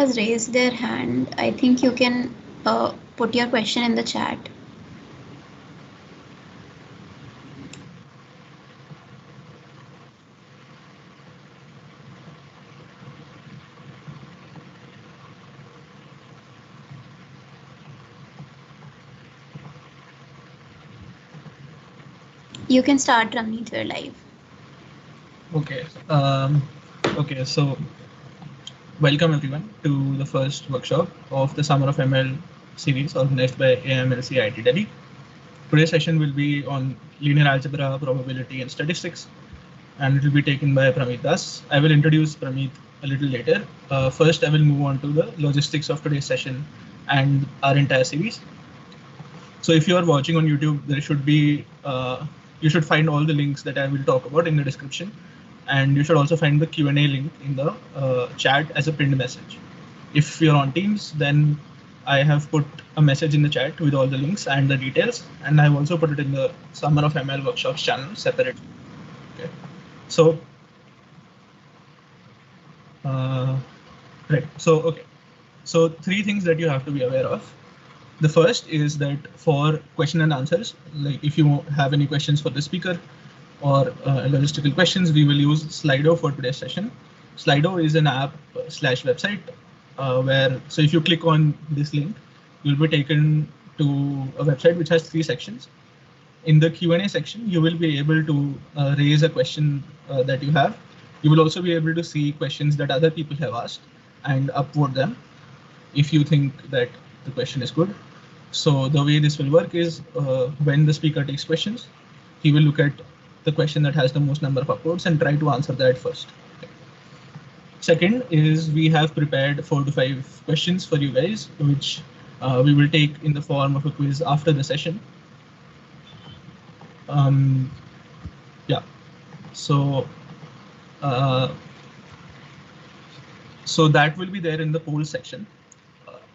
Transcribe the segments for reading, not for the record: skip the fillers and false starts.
has raised their hand. I think you can put your question in the chat. You can start, Pramit, you're live. Okay. Okay, so welcome everyone to the first workshop of the Summer of ML series organized by AMLC IIT Delhi. Today's session will be on linear algebra, probability, and statistics, and it will be taken by Pramit Das. I will introduce Pramit a little later. First, I will move on to the logistics of today's session and our entire series. So if you are watching on YouTube, there should be you should find all the links that I will talk about in the description, and you should also find the Q&A link in the chat as a pinned message. If you're on Teams, then I have put a message in the chat with all the links and the details, and I've also put it in the Summer of ML Workshops channel separately. Okay, so right, so three things that you have to be aware of. The first is that for question and answers, like if you have any questions for the speaker or logistical questions, we will use Slido for today's session. Slido is an app / website where, so if you click on this link, you'll be taken to a website which has 3 sections. In the Q&A section, you will be able to raise a question that you have. You will also be able to see questions that other people have asked and upvote them if you think that the question is good. So the way this will work is when the speaker takes questions, he will look at the question that has the most number of upvotes and try to answer that first. Okay. Second is we have prepared 4 to 5 questions for you guys, which we will take in the form of a quiz after the session. Yeah, so so that will be there in the poll section.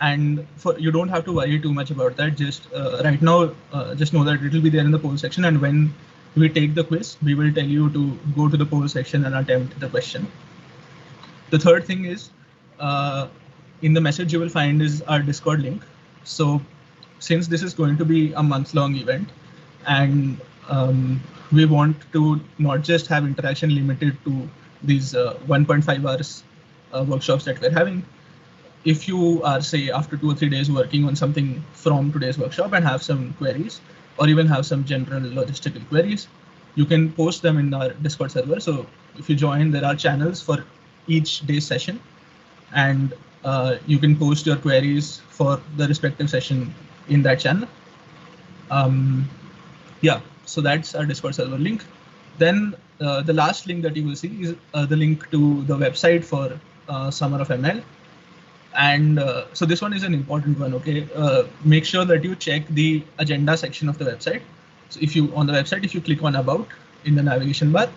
And for you don't have to worry too much about that. Just right now, just know that it will be there in the poll section. And when we take the quiz, we will tell you to go to the poll section and attempt the question. The third thing is in the message you will find is our Discord link. So since this is going to be a month-long event, and we want to not just have interaction limited to these 1.5 hours workshops that we're having. If you are, say, after 2 or 3 days working on something from today's workshop and have some queries, or even have some general logistical queries, you can post them in our Discord server. So if you join, there are channels for each day's session, and you can post your queries for the respective session in that channel. Yeah, so that's our Discord server link. Then the last link that you will see is the link to the website for Summer of ML. And so this one is an important one. Okay, make sure that you check the agenda section of the website. So if you on the website, if you click on about in the navigation bar,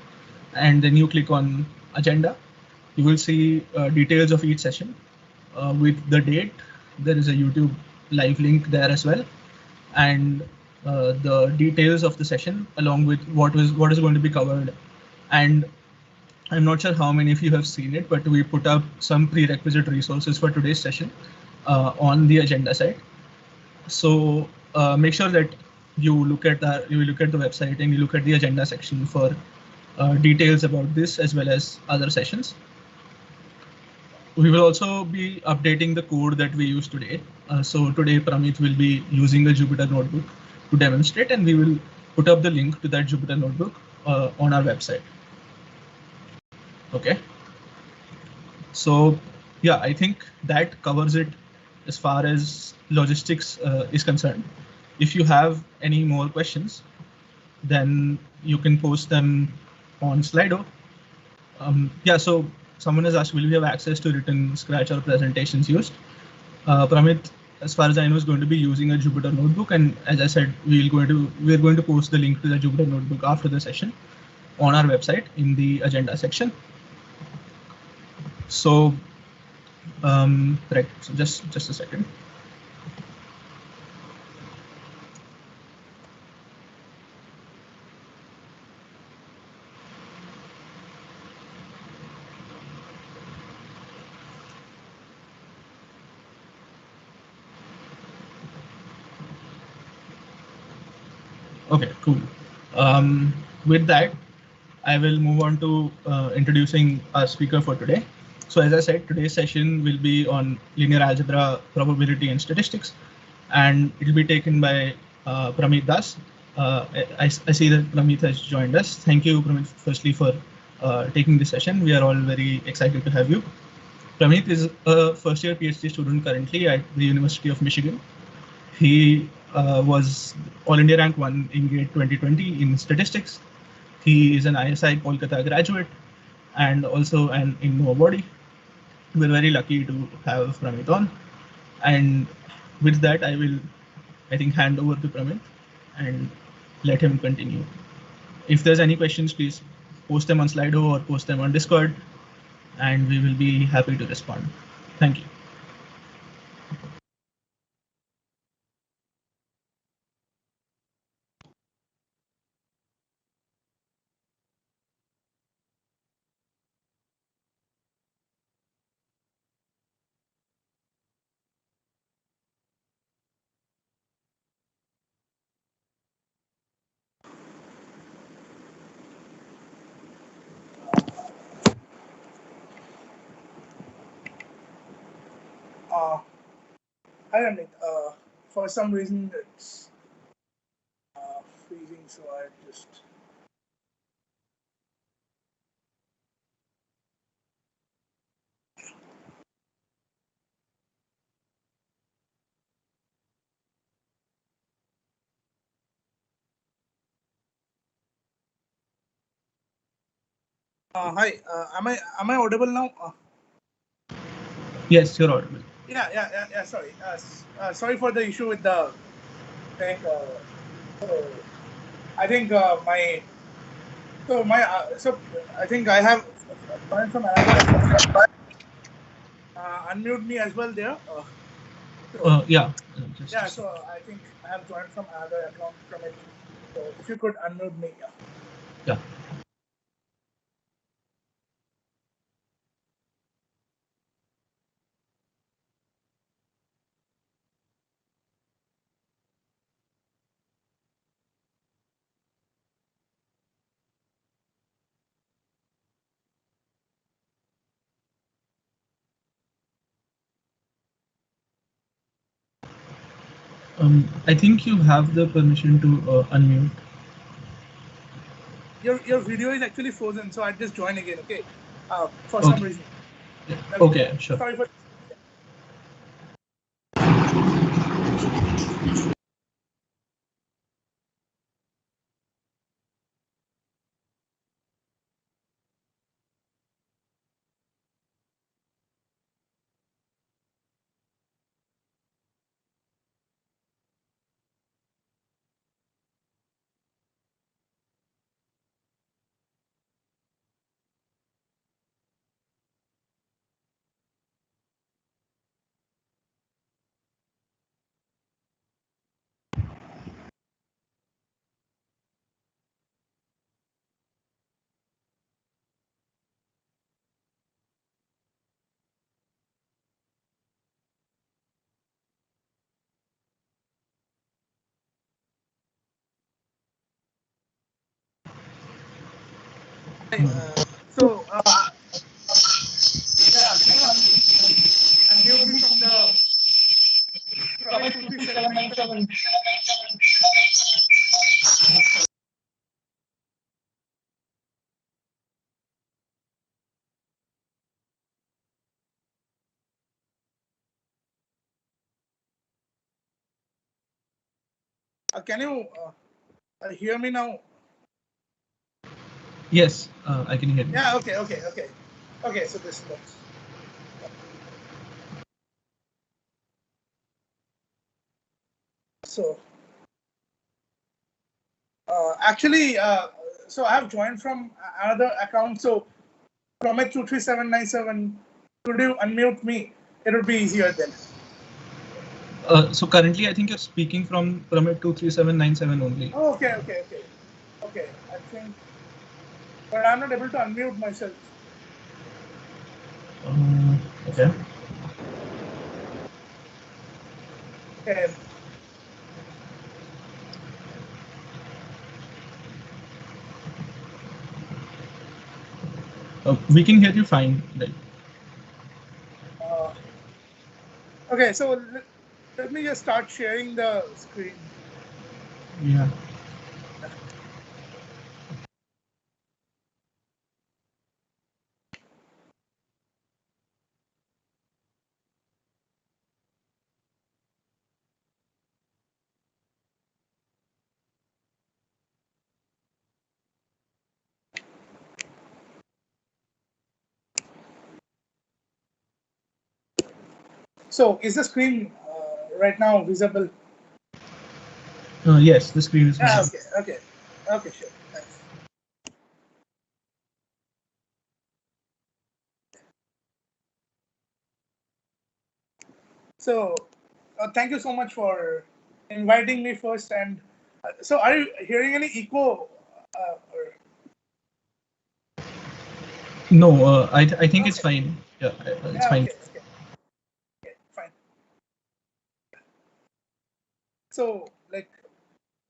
and then you click on agenda, you will see details of each session with the date. There is a YouTube live link there as well, and the details of the session along with what is going to be covered. And I'm not sure how many of you have seen it, but we put up some prerequisite resources for today's session on the agenda side. So make sure that you look at the website and you look at the agenda section for details about this as well as other sessions. We will also be updating the code that we use today. So today Pramit will be using a Jupyter notebook to demonstrate, and we will put up the link to that Jupyter notebook on our website. Okay, so yeah, I think that covers it as far as logistics is concerned. If you have any more questions, then you can post them on Slido. Yeah, so someone has asked, will we have access to written Scratch or presentations used? Pramit, as far as I know, is going to be using a Jupyter notebook, and as I said, we're going to post the link to the Jupyter notebook after the session on our website in the agenda section. So, right, so just a second. Okay, cool. With that, I will move on to introducing our speaker for today. So as I said, today's session will be on linear algebra, probability, and statistics, and it will be taken by Pramit Das. I see that Pramit has joined us. Thank you, Pramit, firstly for taking this session. We are all very excited to have you. Pramit is a first-year PhD student currently at the University of Michigan. He was All India Rank 1 in GATE 2020 in statistics. He is an ISI Kolkata graduate and also an Innova body. We're very lucky to have Pramit on. And with that, I think, hand over to Pramit and let him continue. If there's any questions, please post them on Slido or post them on Discord, and we will be happy to respond. Thank you. Hi, Amit. For some reason, it's freezing, so I just. Hi. Am I audible now? Yes, you're audible. Yeah. Sorry. Sorry for the issue with the thing. So I think so I think I have joined from another account. Unmute me as well there. Yeah. Yeah. So I think I have joined from another account from it. So if you could unmute me. Yeah. I think you have the permission to unmute. Your video is actually frozen, so I just join again. Okay. For some reason. Yeah. Okay, sure. Sorry for. So, yeah, unmute me from the Pramit 23797. Can you hear me now? Yes, I can hear you. Yeah, okay. Okay, so this looks. So, actually, so I have joined from another account. So, Pramit 23797, could you unmute me? It would be easier then. So currently, I think you're speaking from Pramit 23797 only. Oh, okay. I think, but I'm not able to unmute myself. Okay. Okay. We can hear you fine. Like. Okay, so let me just start sharing the screen. Yeah. So is the screen right now visible? Yes, the screen is visible. Okay, sure. Thanks. So thank you so much for inviting me first. And so are you hearing any echo? No, I think it's fine. Yeah, it's fine. Okay, fine. So like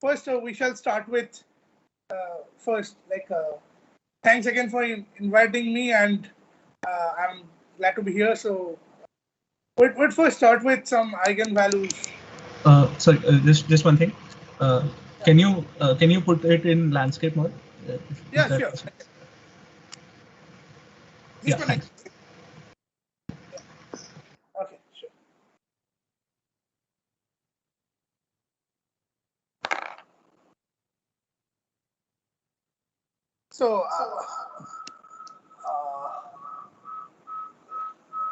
first we shall start with thanks again for inviting me, and I'm glad to be here. So we'd first start with some eigenvalues. Sorry, just one thing. Can you put it in landscape mode? Yeah, sure. Yeah, thanks. Okay, sure. So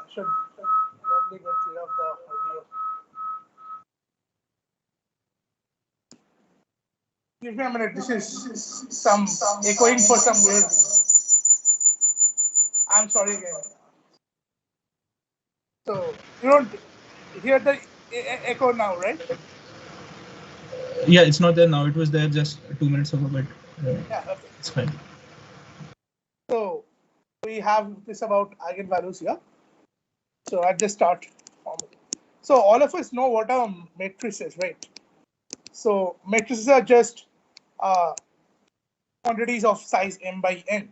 should only get rid of the audio. Give me a minute. This is some echoing for some weird. I'm sorry again. So you don't hear the echo now, right? Yeah, it's not there now. It was there just 2 minutes ago, but Yeah, okay. It's fine. So we have this about eigenvalues here. So I'll just start. So all of us know what are matrices, right? So matrices are just quantities of size m by n.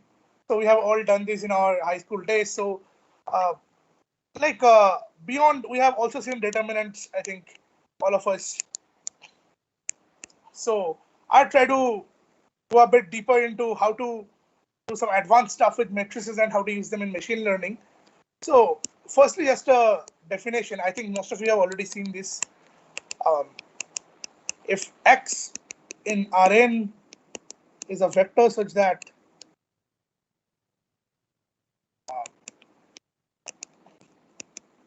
So we have all done this in our high school days. So beyond, we have also seen determinants, I think, all of us. So I try to go a bit deeper into how to do some advanced stuff with matrices and how to use them in machine learning. So firstly, just a definition. I think most of you have already seen this. If x in Rn is a vector such that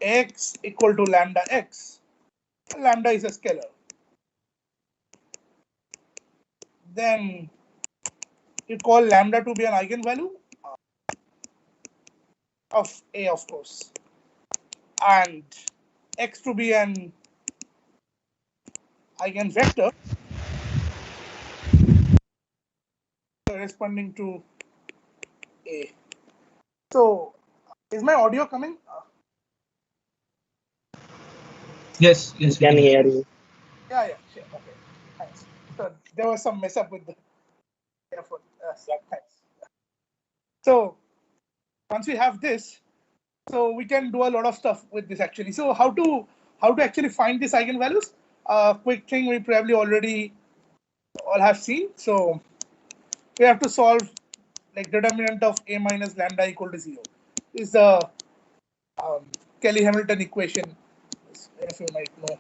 x equal to lambda x, lambda is a scalar, then you call lambda to be an eigenvalue of A, of course, and x to be an eigenvector corresponding to A. So is my audio coming? Yes, we can hear you. Yeah, sure. Okay, thanks. So there was some mess up with the earphone. Thanks. So once we have this, so we can do a lot of stuff with this actually. So how to actually find these eigenvalues? Quick thing we probably already all have seen. So we have to solve like determinant of A minus lambda equal to 0. This is the Kelly-Hamilton equation, if you might know.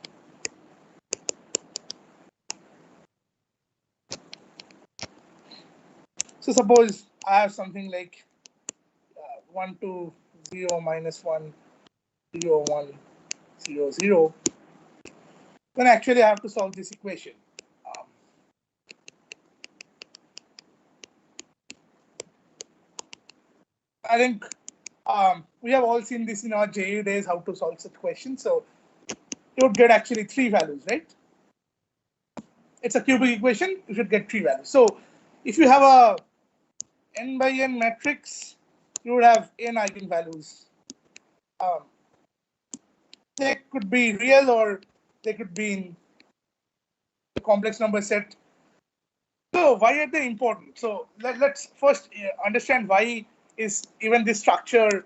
So suppose I have something like 1 to 0 minus 1 0 1 0 0. Then actually I have to solve this equation. I think we have all seen this in our JU days, how to solve such questions. So you would get actually 3 values, right? It's a cubic equation. You should get 3 values. So if you have a n by n matrix, you would have n eigenvalues. They could be real or they could be in the complex number set. So why are they important? So let's first understand why is even this structure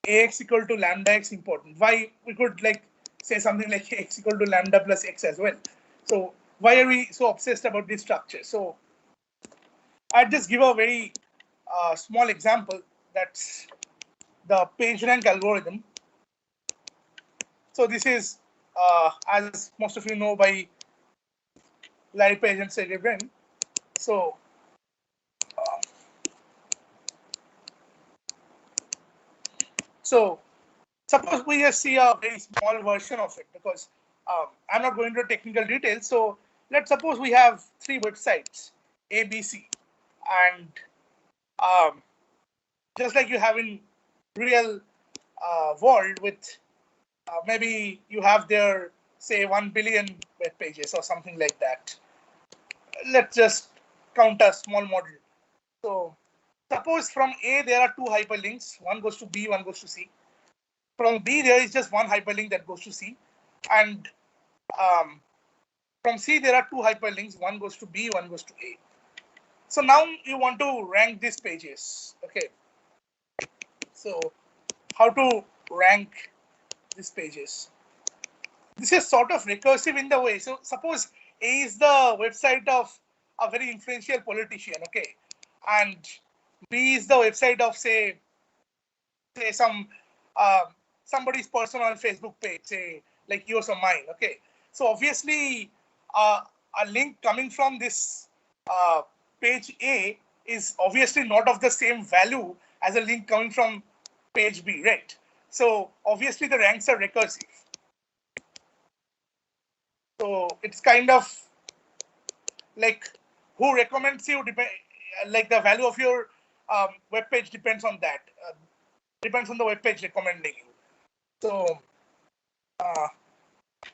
ax equal to lambda x important? Why we could like say something like x equal to lambda plus x as well. So why are we so obsessed about this structure? So I'll just give a very small example. That's the PageRank algorithm. So this is, as most of you know, by Larry Page and Sergey Brin. So suppose we just see a very small version of it, because I'm not going into technical details. So let's suppose we have 3 websites, A, B, C, and just like you have in real world with maybe you have there, say, 1 billion web pages or something like that. Let's just count a small model. So suppose from A there are 2 hyperlinks, one goes to B, one goes to C. From B there is just one hyperlink that goes to C, and from C there are 2 hyperlinks, one goes to B, one goes to A. So now you want to rank these pages. Okay. So how to rank these pages? This is sort of recursive in the way. So suppose A is the website of a very influential politician, okay, and B is the website of say some somebody's personal Facebook page, say like yours or mine, okay. So obviously a link coming from this page A is obviously not of the same value as a link coming from page B, right? So obviously the ranks are recursive. So it's kind of like who recommends you, like the value of your web page depends on that. Depends on the web page recommending you. So,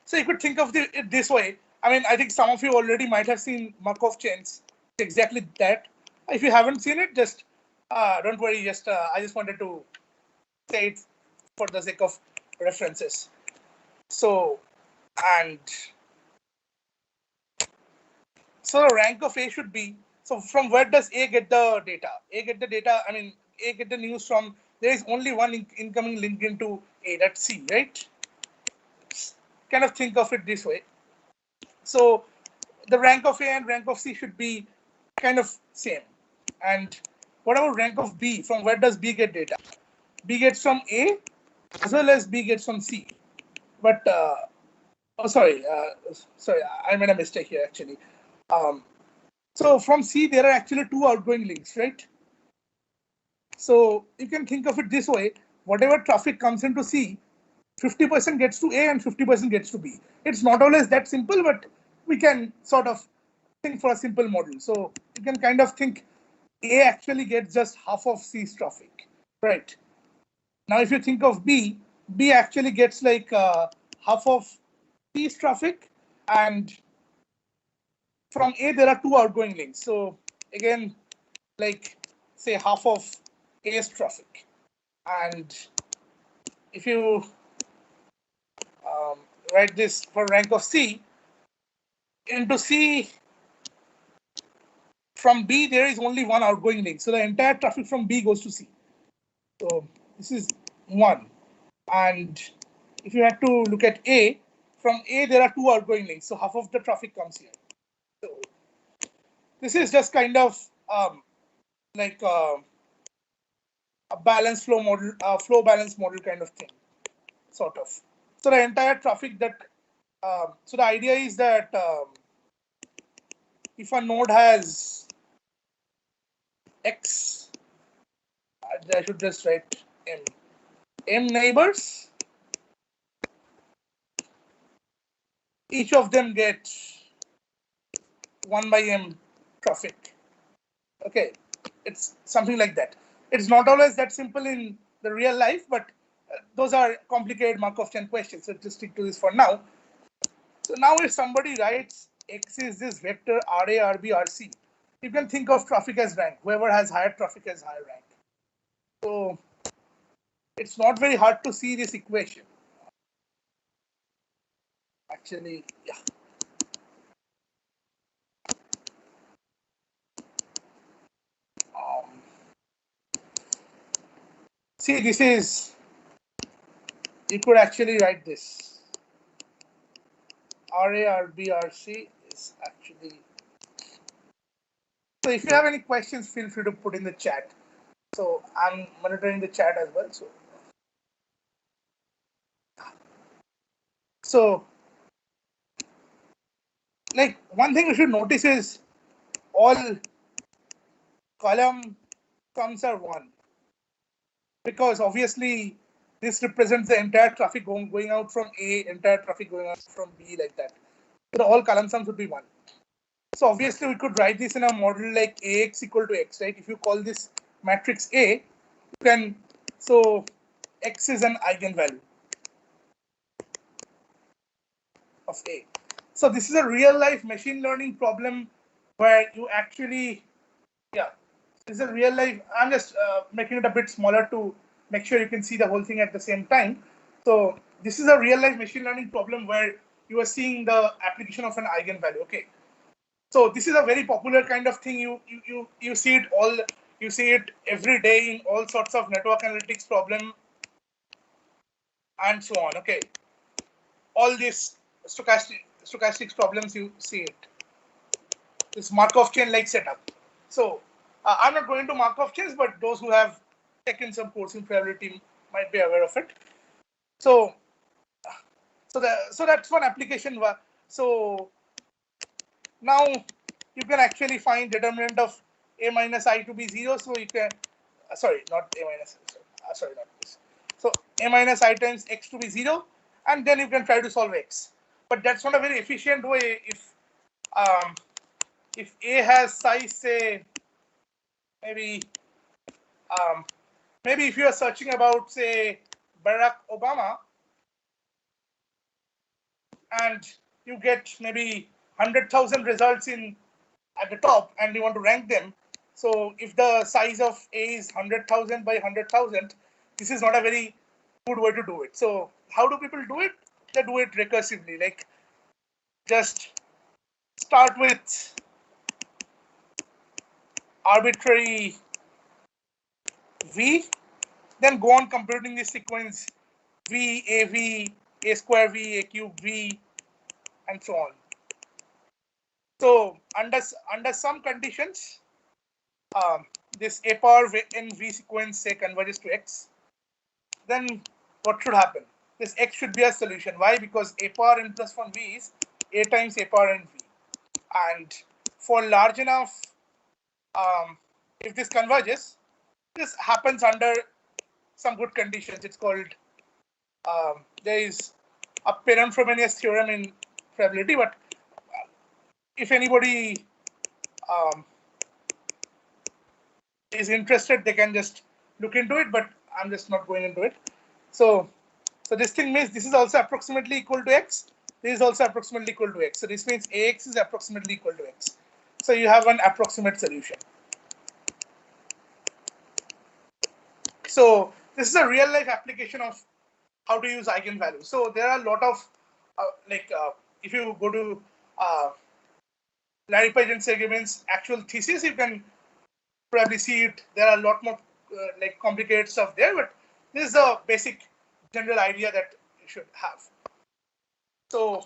so you could think of it this way. I mean, I think some of you already might have seen Markov chains. It's exactly that. If you haven't seen it, just don't worry. Just I just wanted to say it for the sake of references. So, and so the rank of A should be, so from where does A get the data? A get the data, I mean, A get the news from, there is only one incoming link into A, that's C, right? Kind of think of it this way. So the rank of A and rank of C should be kind of same. And what about rank of B? From where does B get data? B gets from A as well as B gets from C. But, oh, sorry, I made a mistake here actually. So from C, there are actually 2 outgoing links, right? So you can think of it this way. Whatever traffic comes into C, 50% gets to A and 50% gets to B. It's not always that simple, but we can sort of think for a simple model. So you can kind of think A actually gets just half of C's traffic, right? Now, if you think of B, B actually gets like half of C's traffic, and from A, there are 2 outgoing links. So again, like say half of A's traffic. And if you write this for rank of C, into C, from B, there is only one outgoing link. So the entire traffic from B goes to C. So this is 1. And if you had to look at A, from A, there are 2 outgoing links. So half of the traffic comes here. So this is just kind of like a balance flow model, flow balance model kind of thing, sort of. So the entire traffic that, so the idea is that if a node has X, I should just write M neighbors, each of them get 1 by M traffic. Okay, it's something like that. It's not always that simple in the real life, but those are complicated Markov chain questions. So just stick to this for now. So now if somebody writes X is this vector RA, RB, RC, you can think of traffic as rank. Whoever has higher traffic has higher rank. So it's not very hard to see this equation. Actually, yeah. see, this is, you could actually write this. RARBRC is actually. So if you have any questions, feel free to put in the chat. So I'm monitoring the chat as well. So like one thing you should notice is all column sums are 1, because obviously this represents the entire traffic going out from A, entire traffic going out from B, like that. So all column sums would be 1. So obviously we could write this in a model like AX equal to X, right? If you call this matrix A, you can, so X is an eigenvalue of A. So this is a real life machine learning problem where you actually, yeah, this is a real life. I'm just making it a bit smaller to make sure you can see the whole thing at the same time. So this is a real life machine learning problem where you are seeing the application of an eigenvalue. Okay. So this is a very popular kind of thing. You see it you see it every day in all sorts of network analytics problem and so on. Okay. All these stochastics problems, you see it. This Markov chain like setup. So I'm not going to Markov chains, but those who have taken some course in probability might be aware of it. So that's one application. So now you can actually find determinant of A minus I to be 0. So you can, sorry, not A minus, sorry, not this. So A minus I times X to be 0, and then you can try to solve X. But that's not a very efficient way. If A has size, say, maybe if you are searching about, say, Barack Obama, and you get maybe 100,000 results at the top, and you want to rank them. So if the size of A is 100,000 by 100,000, this is not a very good way to do it. So how do people do it? They do it recursively, like just start with arbitrary V, then go on computing this sequence V, AV, A square V, A cube V, and so on. So under some conditions, this A power n V sequence, say, converges to X. Then what should happen? This X should be a solution. Why? Because A power n plus 1 V is A times A power n V. And for large enough, if this converges, this happens under some good conditions. It's called, there is a Perron-Frobenius theorem in probability, but if anybody is interested, they can just look into it, but I'm just not going into it. So this thing means this is also approximately equal to X. This is also approximately equal to X. So this means AX is approximately equal to X. So you have an approximate solution. So this is a real life application of how to use eigenvalues. So there are a lot of, if you go to Larry Page and Sergey's actual thesis, you can probably see it. There are a lot more complicated stuff there, but this is a basic general idea that you should have. So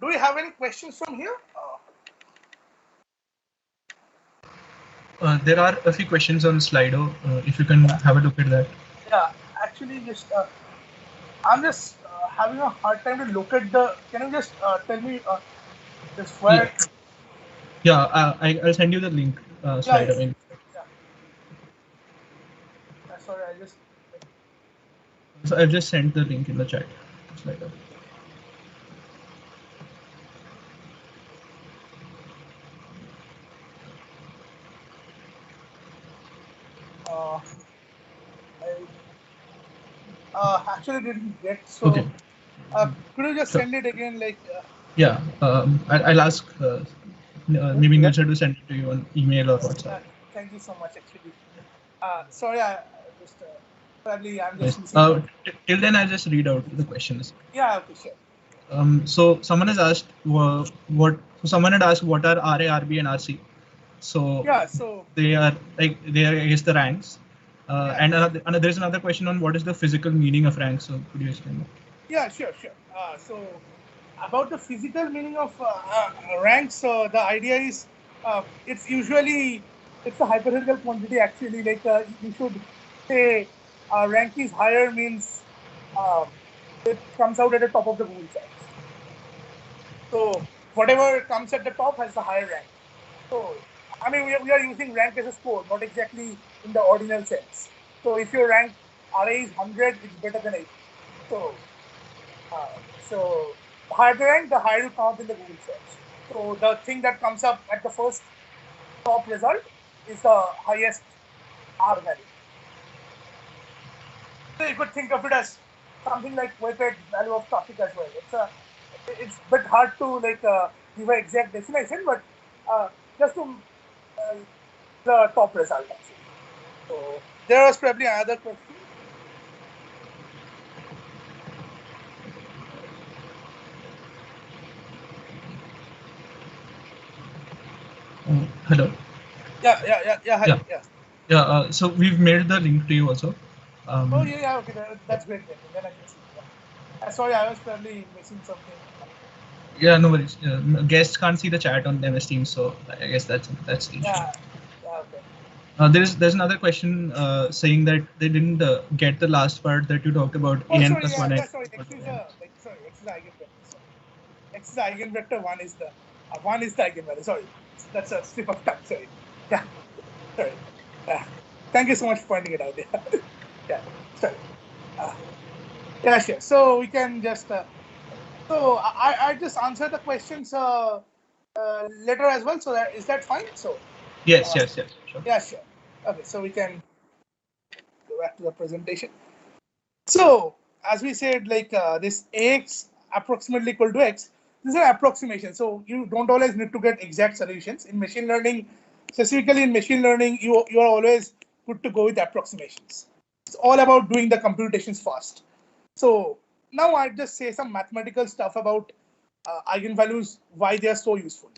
do we have any questions from here? There are a few questions on Slido. If you can have a look at that. Yeah, actually, just I'm just having a hard time to locate the. Can you just tell me this where? Yeah, I'll send you the link. Slido. Yeah. Sorry, I just. So I've just sent the link in the chat. Slido. I actually didn't get, so okay. Could you just send it again, Yeah, I'll ask maybe Nilsha to send it to you on email or WhatsApp. Thank you so much, actually. Sorry, I just probably I'm just till then I'll just read out the questions. Yeah, okay, sure. So someone has asked someone had asked what are RA, RB, and RC. So yeah, so they are I guess the ranks. And there's another question on what is the physical meaning of rank. So could you explain that? Yeah, sure. So about the physical meaning of ranks, the idea is it's usually it's a hypothetical quantity actually. Like you should say rank is higher means it comes out at the top of the Google charts. So whatever comes at the top has the higher rank. So I mean we are using rank as a score, not exactly in the ordinal sense. So if your rank RA is 100, it's better than 80. So the higher the rank, the higher you come up in the Google search. So the thing that comes up at the first top result is the highest R value. So you could think of it as something like weighted value of traffic as well. It's a bit hard to give an exact definition, but just to the top result actually. So there was probably another question. Hello. Yeah. So we've made the link to you also. Oh yeah. Okay, that's great. Then I can see. Yeah. Sorry, I was probably missing something. Yeah, no worries. Guests can't see the chat on MS Teams, so I guess that's the issue. Yeah. Okay. There's another question saying that they didn't get the last part that you talked about. Oh, AN sorry, plus 1 X is the eigenvector. X is the eigenvector. One is the eigenvalue. Sorry, that's a slip of tongue. Sorry. Yeah. Sorry. Thank you so much for pointing it out. Yeah. Sorry. Yeah, sure. So we can just. So I just answered the questions later as well. So is that fine? So. Yes. Sure. Yeah, sure. Okay, so we can go back to the presentation. So as we said, this AX approximately equal to X, this is an approximation. So you don't always need to get exact solutions. In machine learning, specifically in machine learning, you are always good to go with approximations. It's all about doing the computations fast. So now I just say some mathematical stuff about eigenvalues, why they are so useful.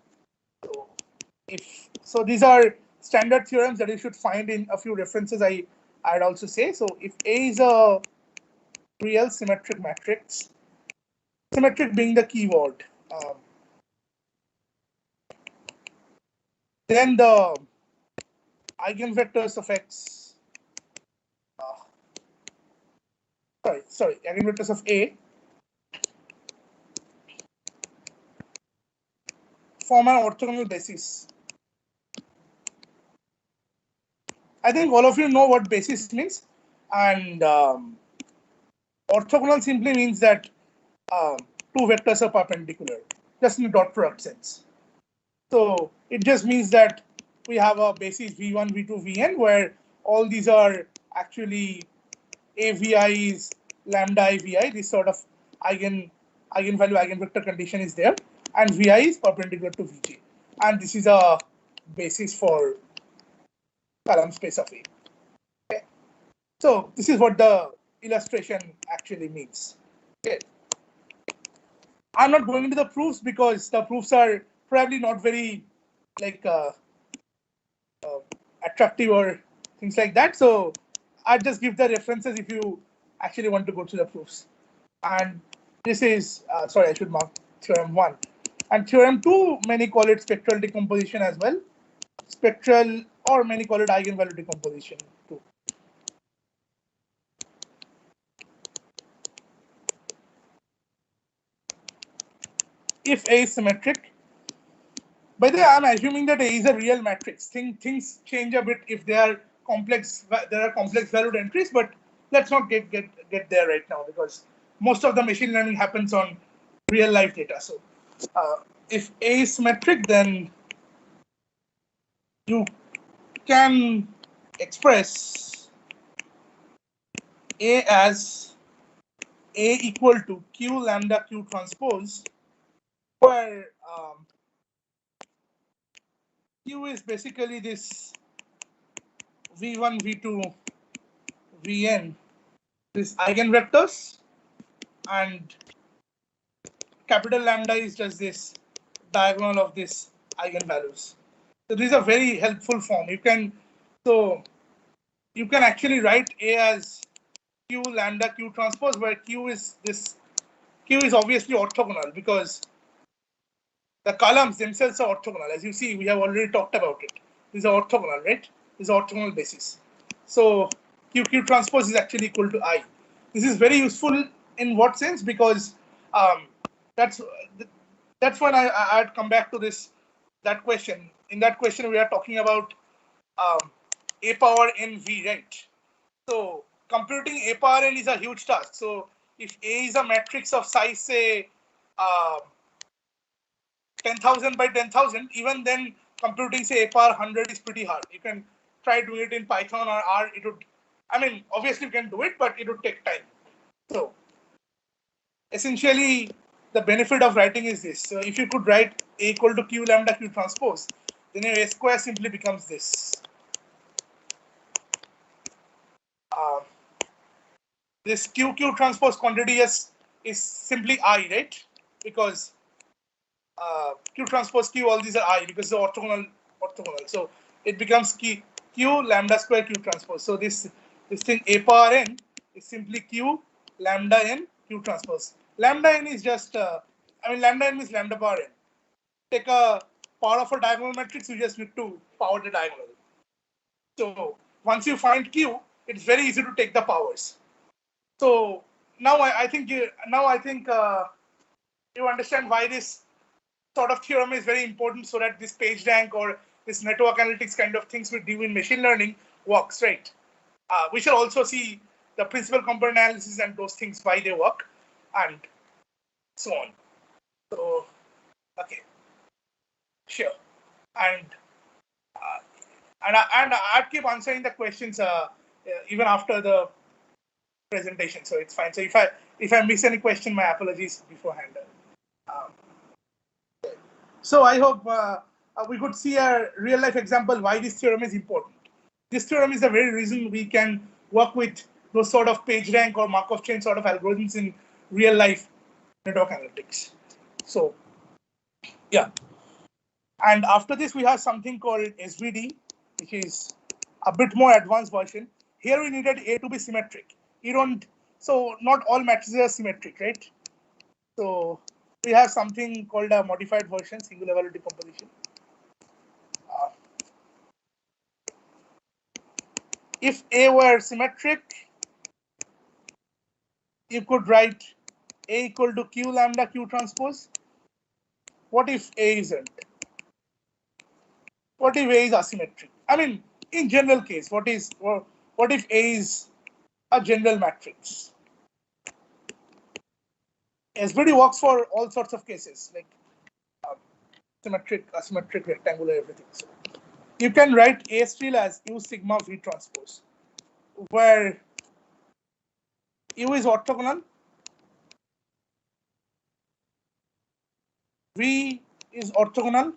So these are standard theorems that you should find in a few references. I'd also say. So if A is a real symmetric matrix, symmetric being the key word, then the eigenvectors of X, eigenvectors of A form an orthogonal basis. I think all of you know what basis means, and orthogonal simply means that two vectors are perpendicular, just in the dot product sense. So it just means that we have a basis v1, v2, vn, where all these are actually AVI is lambda I vi. This sort of eigenvalue eigenvector condition is there, and vi is perpendicular to vj, and this is a basis for column space of A. Okay. So this is what the illustration actually means. Okay. I'm not going into the proofs because the proofs are probably not very attractive or things like that. So I just give the references if you actually want to go to the proofs. And this is sorry, I should mark theorem 1. And theorem 2, many call it spectral decomposition as well. Spectral, or many call it eigenvalue decomposition too. If A is symmetric, by the way, I'm assuming that A is a real matrix. Things change a bit if they are complex. There are complex valued entries, but let's not get there right now because most of the machine learning happens on real life data. So if A is symmetric, then you can express A as A equal to Q lambda Q transpose, where Q is basically this V1, V2, Vn, this eigenvectors, and capital lambda is just this diagonal of this eigenvalues. So these are very helpful form. You can, so you can actually write A as Q lambda Q transpose, where Q is obviously orthogonal because the columns themselves are orthogonal. As you see, we have already talked about it. These are orthogonal, right? These are orthogonal basis. So Q transpose is actually equal to I. This is very useful in what sense? Because that's when I'd come back to that question. In that question, we are talking about a power n v, right? So computing a power n is a huge task. So if A is a matrix of size, say 10,000 by 10,000, even then computing say a power 100 is pretty hard. You can try doing it in Python or R. It would, I mean, obviously you can do it, but it would take time. So essentially, the benefit of writing is this. So if you could write A equal to Q lambda Q transpose, then your A square simply becomes this. This Q transpose quantity is simply I, right? Because Q transpose Q, all these are I because they're orthogonal. So it becomes Q lambda square Q transpose. So this thing A power n is simply Q lambda n Q transpose. Lambda n is just, lambda n means lambda power n. Take a power of a diagonal matrix, you just need to power the diagonal. So once you find Q, it's very easy to take the powers. So now I think you understand why this sort of theorem is very important, so that this page rank or this network analytics kind of things we do in machine learning works, right? We shall also see the principal component analysis and those things, why they work, and so on. So, okay, sure, and I'd keep answering the questions even after the presentation, so it's fine. So if I miss any question, my apologies beforehand. So I hope we could see a real life example why this theorem is important. This theorem is the very reason we can work with those sort of page rank or Markov chain sort of algorithms in real life network analytics. So yeah. And after this, we have something called SVD, which is a bit more advanced version. Here we needed A to be symmetric. So not all matrices are symmetric, right? So we have something called a modified version, singular value decomposition. If A were symmetric, you could write A equal to Q lambda Q transpose. What if A isn't? What if A is asymmetric? I mean, in general case, what if A is a general matrix? SVD works for all sorts of cases, like symmetric, asymmetric, rectangular, everything. So you can write A still as U sigma V transpose, where U is orthogonal, V is orthogonal,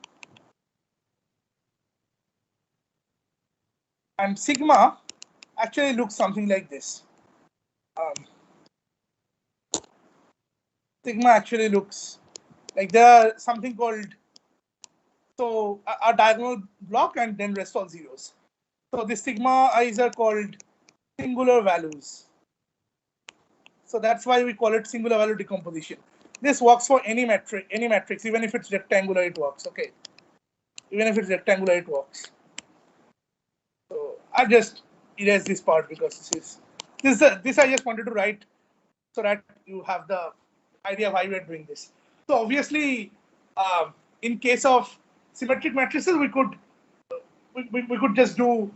and sigma actually looks something like this. Sigma actually looks like there are something called a diagonal block and then rest all zeros. So the sigma i's are called singular values. So that's why we call it singular value decomposition. This works for any matrix, even if it's rectangular, it works. Okay, even if it's rectangular, it works. So I just erase this part because this I just wanted to write so that you have the idea of why we are doing this. So obviously, in case of symmetric matrices, we could just do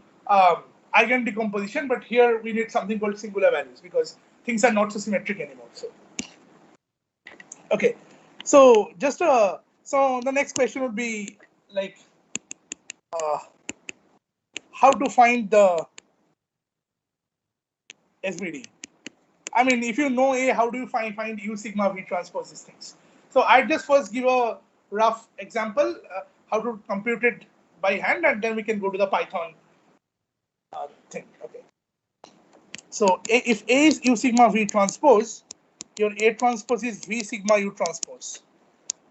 eigen decomposition, but here we need something called singular values because things are not so symmetric anymore. So okay, so so the next question would be like how to find the SVD. I mean, if you know A, how do you find U sigma V transpose these things? So I just first give a rough example how to compute it by hand, and then we can go to the Python thing. Okay. So if A is U sigma V transpose, your A transpose is V sigma U transpose.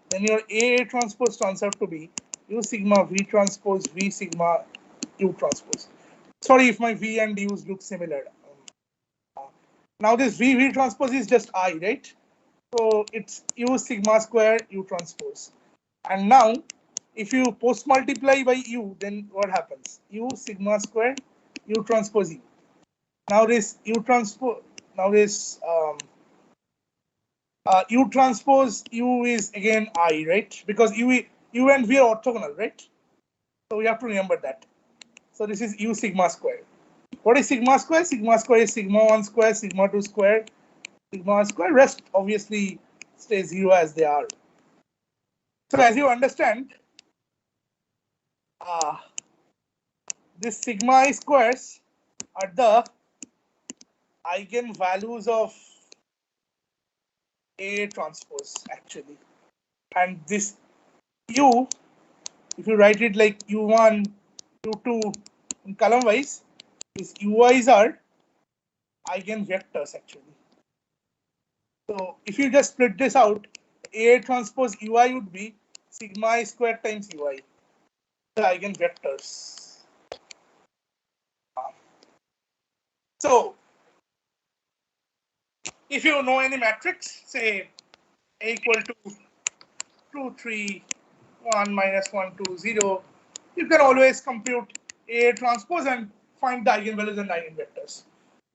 Then your A transpose turns out to be U sigma V transpose V sigma U transpose. Sorry if my V and U's look similar. Now this V transpose is just I, right? So it's U sigma square U transpose. And now if you post multiply by U, then what happens? U sigma square U transpose U. Now this U transpose, now this U transpose U is again I, right? Because U and V are orthogonal, right? So we have to remember that. So this is U sigma square. What is sigma square? Sigma square is sigma 1 square, sigma 2 square, sigma 1 square. Rest obviously stay 0 as they are. So as you understand, this sigma I squares are the eigenvalues of A transpose actually. And this U, if you write it like U1, U2 in column wise, these UIs are eigenvectors actually. So if you just split this out, A transpose UI would be sigma I squared times UI, the eigenvectors. So if you know any matrix, say A equal to 2, 3, 1, minus 1, 2, 0, you can always compute A transpose and find the eigenvalues and eigenvectors.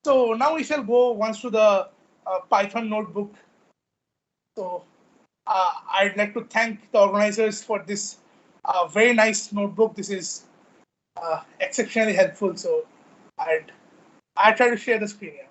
So now we shall go once to the Python notebook. So I'd like to thank the organizers for this very nice notebook. This is exceptionally helpful. So I try to share the screen here.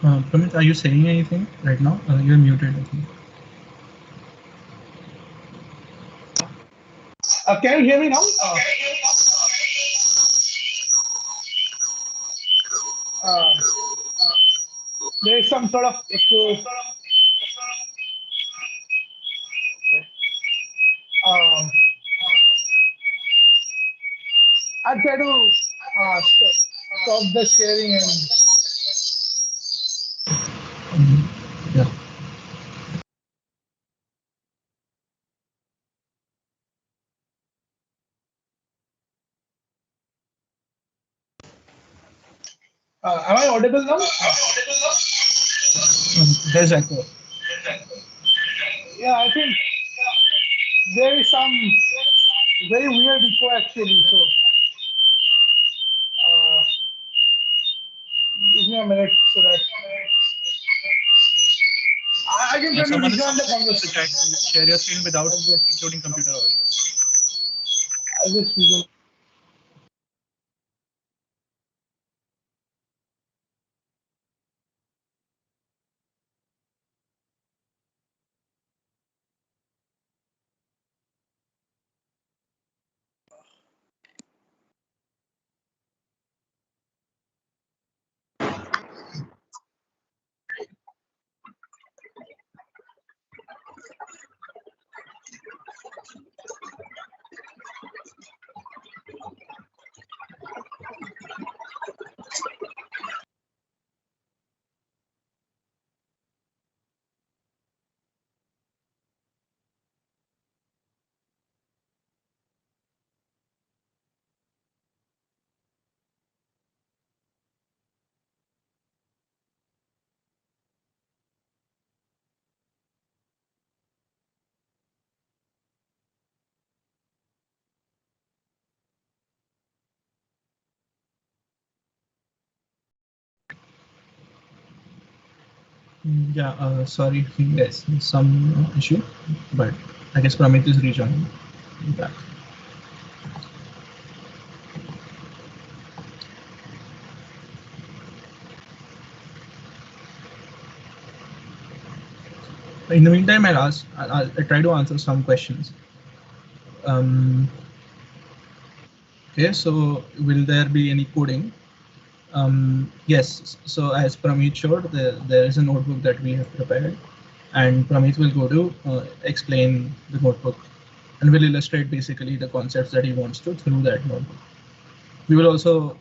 Pramit, are you saying anything right now? You're muted, I think. Can you hear me now? There is some sort of echo. I'll try to stop the sharing and. Yeah. Am I audible now? There's echo. Yeah, I think there is some very weird echo actually. So give me a minute so that I can try to Someone rejoin the is conversation. trying to share your screen without including computer audio. I'll just rejoin. Yeah, sorry, yes, some issue, but I guess Pramit is rejoining back. In the meantime, I'll try to answer some questions. Okay, so will there be any coding? Yes, so as Pramit showed, there is a notebook that we have prepared, and Pramit will go to explain the notebook and will illustrate basically the concepts that he wants to through that notebook. We will also,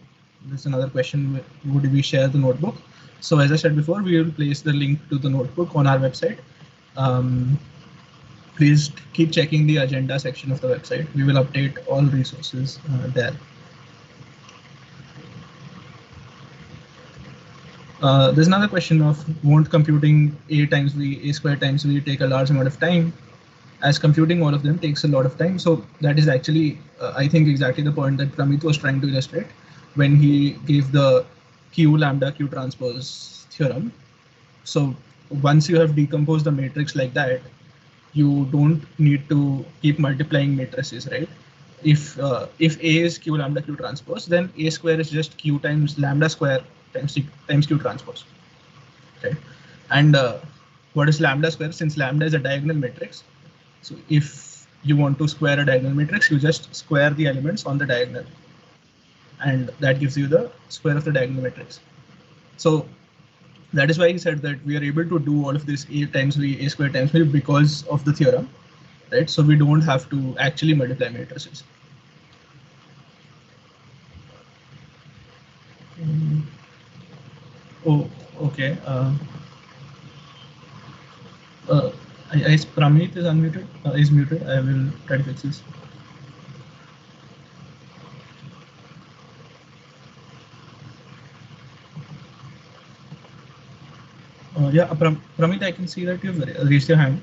there's another question, would we share the notebook? So as I said before, we will place the link to the notebook on our website. Please keep checking the agenda section of the website. We will update all resources there. There's another question of, won't computing a times v, a square times v take a large amount of time? As computing all of them takes a lot of time. So that is actually, I think, exactly the point that Pramit was trying to illustrate when he gave the Q lambda Q transpose theorem. So once you have decomposed the matrix like that, you don't need to keep multiplying matrices, right? If A is Q lambda Q transpose, then A square is just Q times lambda square times Q transpose, right? And what is lambda square? Since lambda is a diagonal matrix, so if you want to square a diagonal matrix, you just square the elements on the diagonal, and that gives you the square of the diagonal matrix. So that is why he said that we are able to do all of this A times V, A square times V because of the theorem, right? So we don't have to actually multiply matrices. Oh, okay. I Pramit is unmuted, is muted. I will try to fix this. Yeah, Pramit, I can see that you've raised your hand.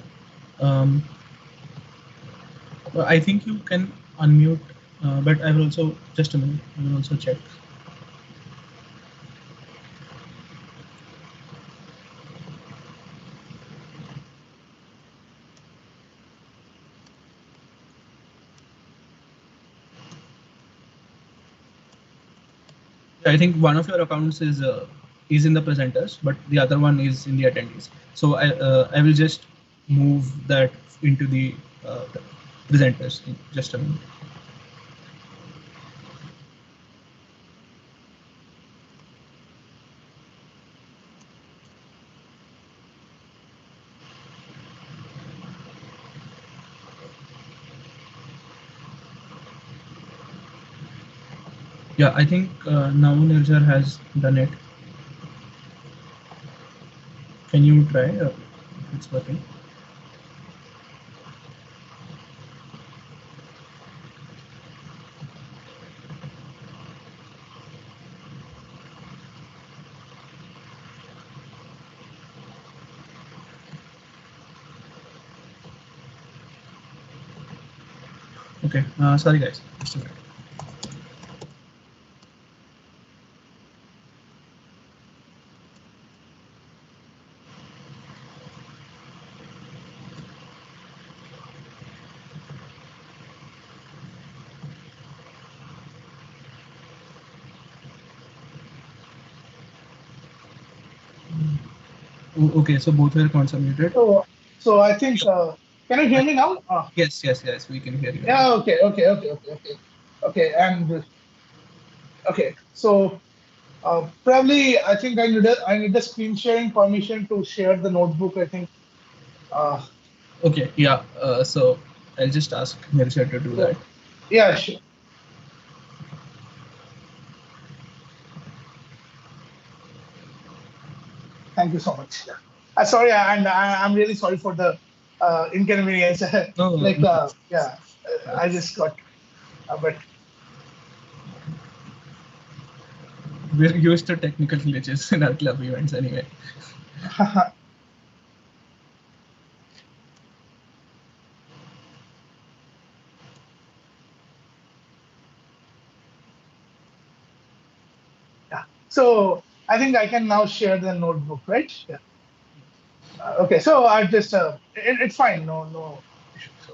I think you can unmute, but I will also, just a minute, I will also check. I think one of your accounts is in the presenters, but the other one is in the attendees. So I will just move that into the presenters in just a minute. Yeah, I think now Nirjar has done it. Can you try if it's working? Okay, sorry guys. Just a minute. Okay, so both your accounts are muted. So I think, can you hear me now? Yes, we can hear you. Yeah, okay. And okay, so probably I think I need a screen sharing permission to share the notebook, I think. Okay, yeah, so I'll just ask Nirjar to do that. Yeah, sure. Thank you so much. Sorry, and I'm really sorry for the inconvenience. No, yeah, I just got, but we're used to technical glitches in our club events anyway. yeah. So I think I can now share the notebook, right? Yeah. Okay, so I just it's fine. No issue. So.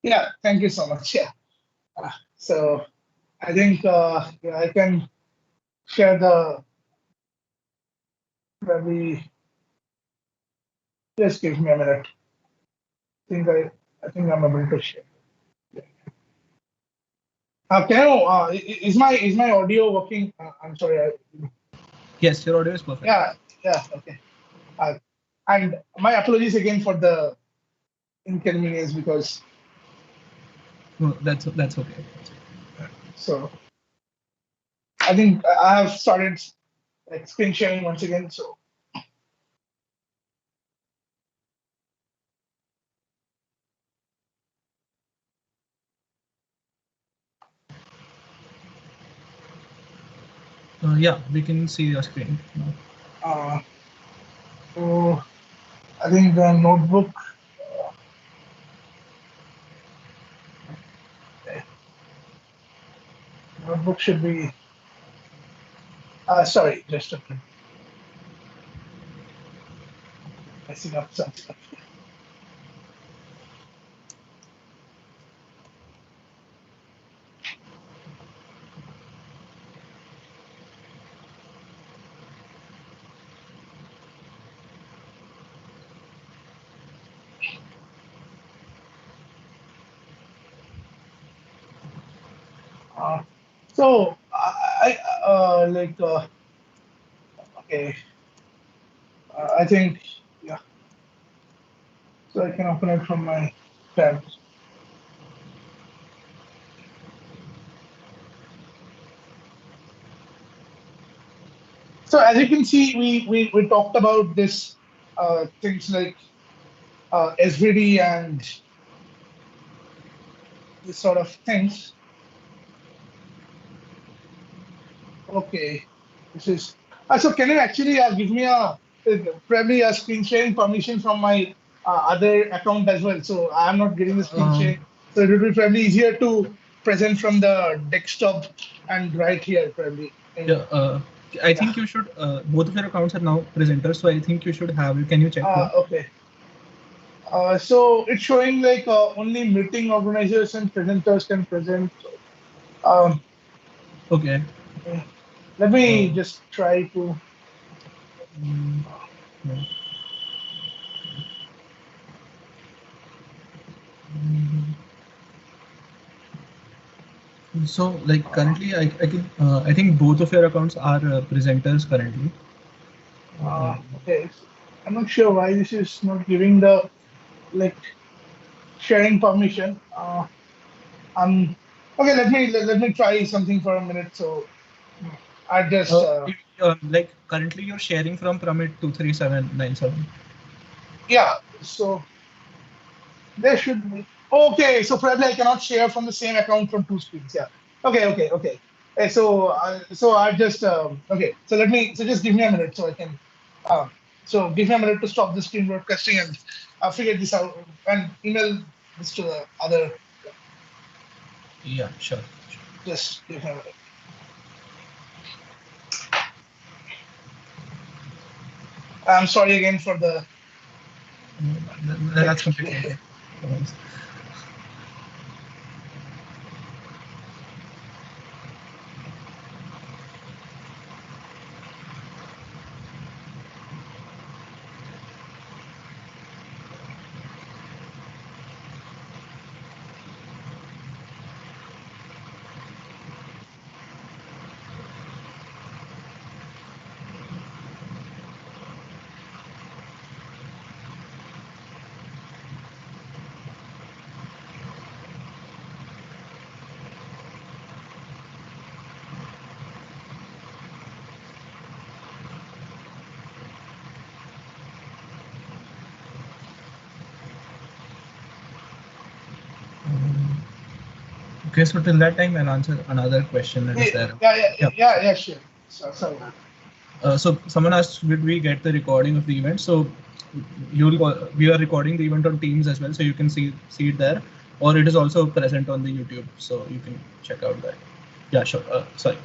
Yeah, thank you so much. Yeah. So I think yeah, I can share the probably. Just give me a minute. I think I'm able to share. Can you, is my audio working? I'm sorry. Yes, your audio is perfect. Yeah. Okay. And my apologies again for the inconvenience because. No, that's okay. So I think I have started like screen sharing once again. So. Yeah, we can see your screen now. So I think the notebook. Notebook should be. Sorry, just a minute. Messing up some stuff. So I like okay. I think yeah. So I can open it from my tab. So as you can see, we talked about this things like SVD and this sort of things. Okay, this is. So can you actually give me probably a screen sharing permission from my other account as well? So I'm not getting the screen share. So it will be probably easier to present from the desktop and right here probably. Yeah, I think you should. Both of your accounts are now presenters, so I think you should have it. Can you check? Okay. So it's showing like only meeting organizers and presenters can present. Okay. Let me just try to. Yeah. So like currently, I think both of your accounts are presenters currently. Okay, I'm not sure why this is not giving the like sharing permission. Okay. Let me try something for a minute. So I just Like currently you're sharing from Pramit 23797. yeah. So there should be okay. So probably I cannot share from the same account from two screens. Yeah. Okay. So I just okay. So just give me a minute so I can. So give me a minute to stop the screen broadcasting and I'll figure this out and email this to the other. Yeah, sure. Just give me a minute. I'm sorry again for the. That's completely okay. Okay, so till that time, I'll answer another question that is there. Yeah, sure. Sorry. So someone asked, did we get the recording of the event? So we are recording the event on Teams as well, so you can see it there, or it is also present on the YouTube, so you can check out that. Yeah, sure. Sorry.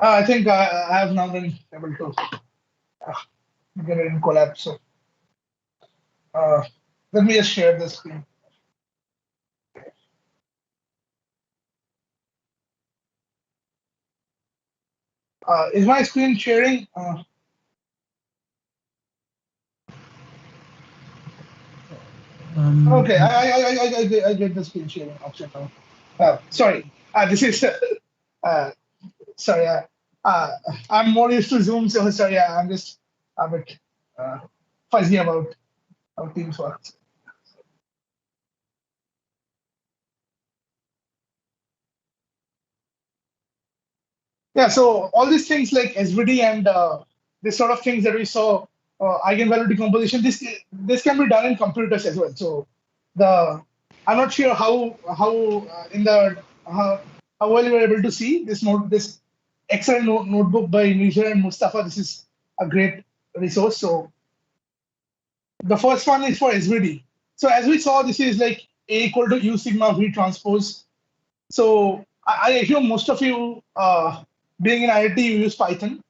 I think I have now been able to get it in collab. So let me just share the screen. Is my screen sharing? Okay, I get the screen sharing option now. Sorry, this is sorry. I'm more used to Zoom, so sorry. I'm just a bit fuzzy about how Teams works. Yeah, so all these things like SVD and this sort of things that we saw, eigenvalue decomposition, this can be done in computers as well. So I'm not sure how well you were able to see this excellent notebook by Nisha and Mustafa. This is a great resource. So the first one is for SVD. So as we saw, this is like A equal to U sigma V transpose. So I assume most of you, being in IIT, you use Python.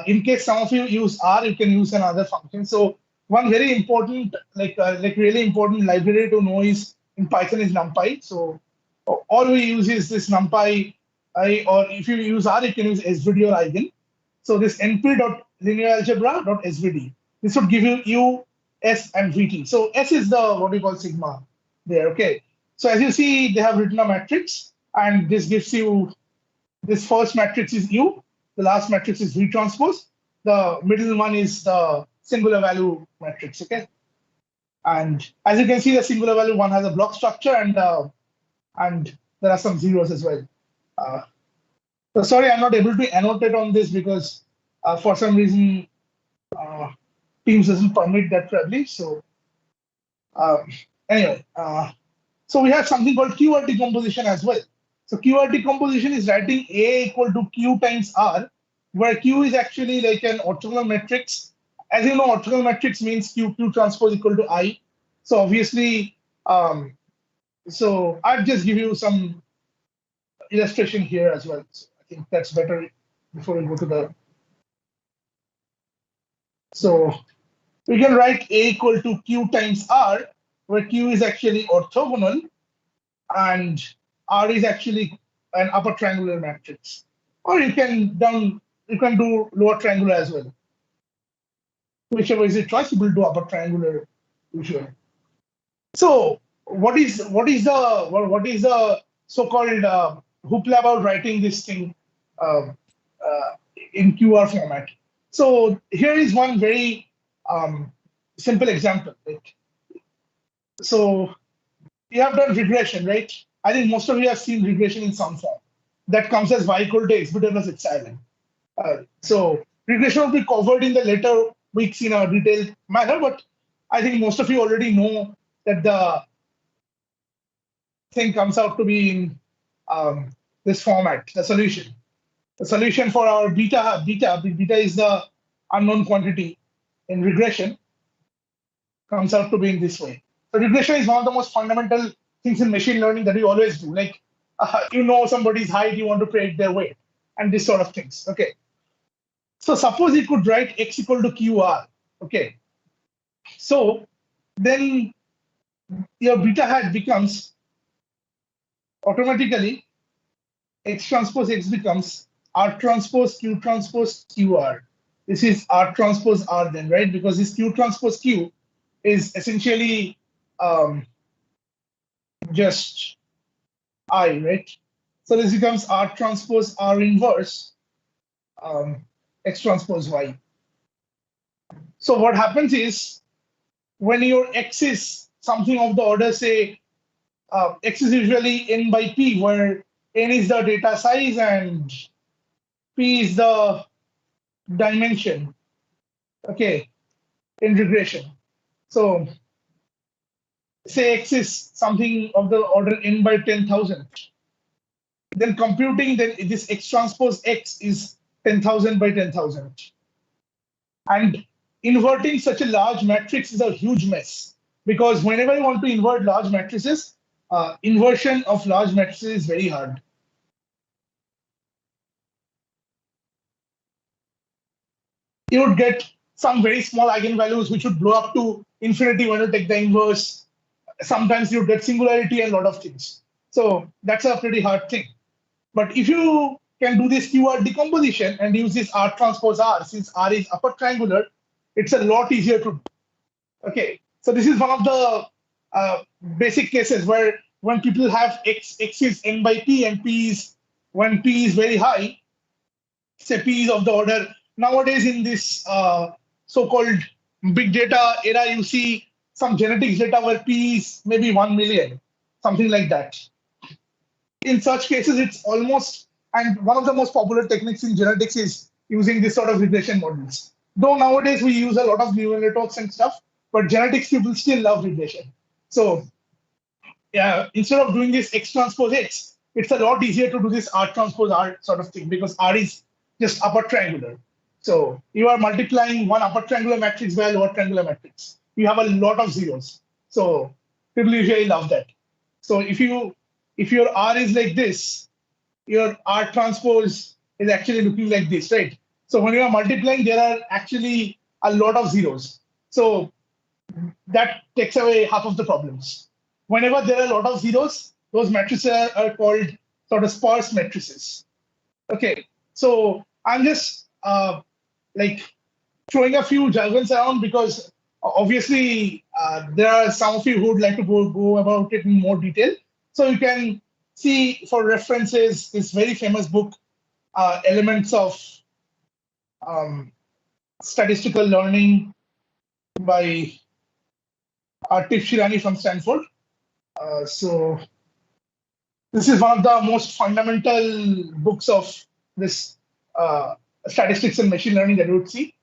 In case some of you use R, you can use another function. So one very important, like really important library to know is in Python is NumPy. So all we use is this NumPy, or if you use R, you can use SVD or Eigen. So this np.linearalgebra.svd. This would give you U, S, and VT. So S is the what we call sigma there. Okay. So as you see, they have written a matrix, and this gives you this first matrix is U, the last matrix is V transpose, the middle one is the singular value matrix. Okay. And as you can see, the singular value one has a block structure, and there are some zeros as well. So sorry, I'm not able to annotate on this because for some reason Teams doesn't permit that probably. So anyway, so we have something called Qrt Composition as well. So Qrt Composition is writing A equal to Q times R, where Q is actually like an orthogonal matrix. As you know, orthogonal matrix means Q transpose equal to I. So obviously, so I'll just give you some illustration here as well. So I think that's better before we go to the. So we can write A equal to Q times R, where Q is actually orthogonal and R is actually an upper triangular matrix. Or you can do lower triangular as well. Whichever is your choice, you will do upper triangular usually. So what is the so-called hoopla about writing this thing in QR format? So here is one very simple example. So we have done regression, right? I think most of you have seen regression in some form. That comes as y equal to x beta plus epsilon. So regression will be covered in the later weeks in a detailed manner, but I think most of you already know that the thing comes out to be in this format, the solution. The solution for our beta is the unknown quantity in regression, comes out to be in this way. So regression is one of the most fundamental things in machine learning that we always do. Like, you know somebody's height, you want to predict their weight, and this sort of things. Okay. So suppose you could write x equal to QR. Okay. So then your beta hat becomes automatically x transpose x becomes R transpose QR. This is R transpose R then, right? Because this Q transpose Q is essentially just I, right? So this becomes R transpose R inverse X transpose Y. So what happens is when your X is something of the order, say, X is usually n by P, where n is the data size and P is the dimension, okay, in regression. So say X is something of the order n by 10,000. Then computing then this X transpose X is 10,000 by 10,000. And inverting such a large matrix is a huge mess, because whenever you want to invert large matrices, inversion of large matrices is very hard. You would get some very small eigenvalues which would blow up to infinity when you take the inverse. Sometimes you get singularity and a lot of things. So that's a pretty hard thing. But if you can do this Qrt decomposition and use this R transpose R, since R is upper triangular, it's a lot easier to do. Okay, so this is one of the basic cases where when people have X is n by P and P is, when P is very high, say P is of the order, nowadays in this so-called big data era, you see some genetics data where P is maybe 1 million, something like that. In such cases, it's almost, and one of the most popular techniques in genetics is using this sort of regression models. Though nowadays we use a lot of neural networks and stuff, but genetics people still love regression. So yeah, instead of doing this X transpose X, it's a lot easier to do this R transpose R sort of thing, because R is just upper triangular. So you are multiplying one upper triangular matrix by a lower triangular matrix. You have a lot of zeros. So people usually love that. So if your R is like this, your R transpose is actually looking like this, right? So when you are multiplying, there are actually a lot of zeros. So that takes away half of the problems. Whenever there are a lot of zeros, those matrices are called sort of sparse matrices. Okay, so I'm just like throwing a few jargons around, because obviously there are some of you who would like to go about it in more detail. So you can see for references this very famous book, Elements of Statistical Learning by Tiff Shirani from Stanford. So this is one of the most fundamental books of this statistics and machine learning that you would see.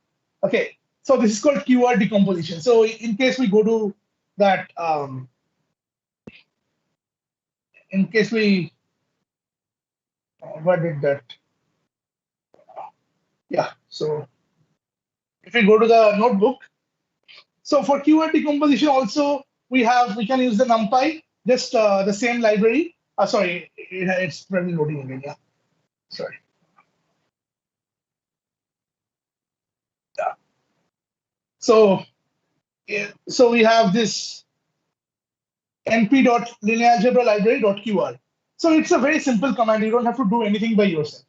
Okay, so this is called Qrt decomposition. So in case we go to that, in case we, what did that? Yeah, so if we go to the notebook, so for Qrt decomposition also, we can use the NumPy, just the same library. Sorry, it's probably loading again, yeah, sorry. Yeah. So we have this np.linearalgebra library.qr. So it's a very simple command. You don't have to do anything by yourself.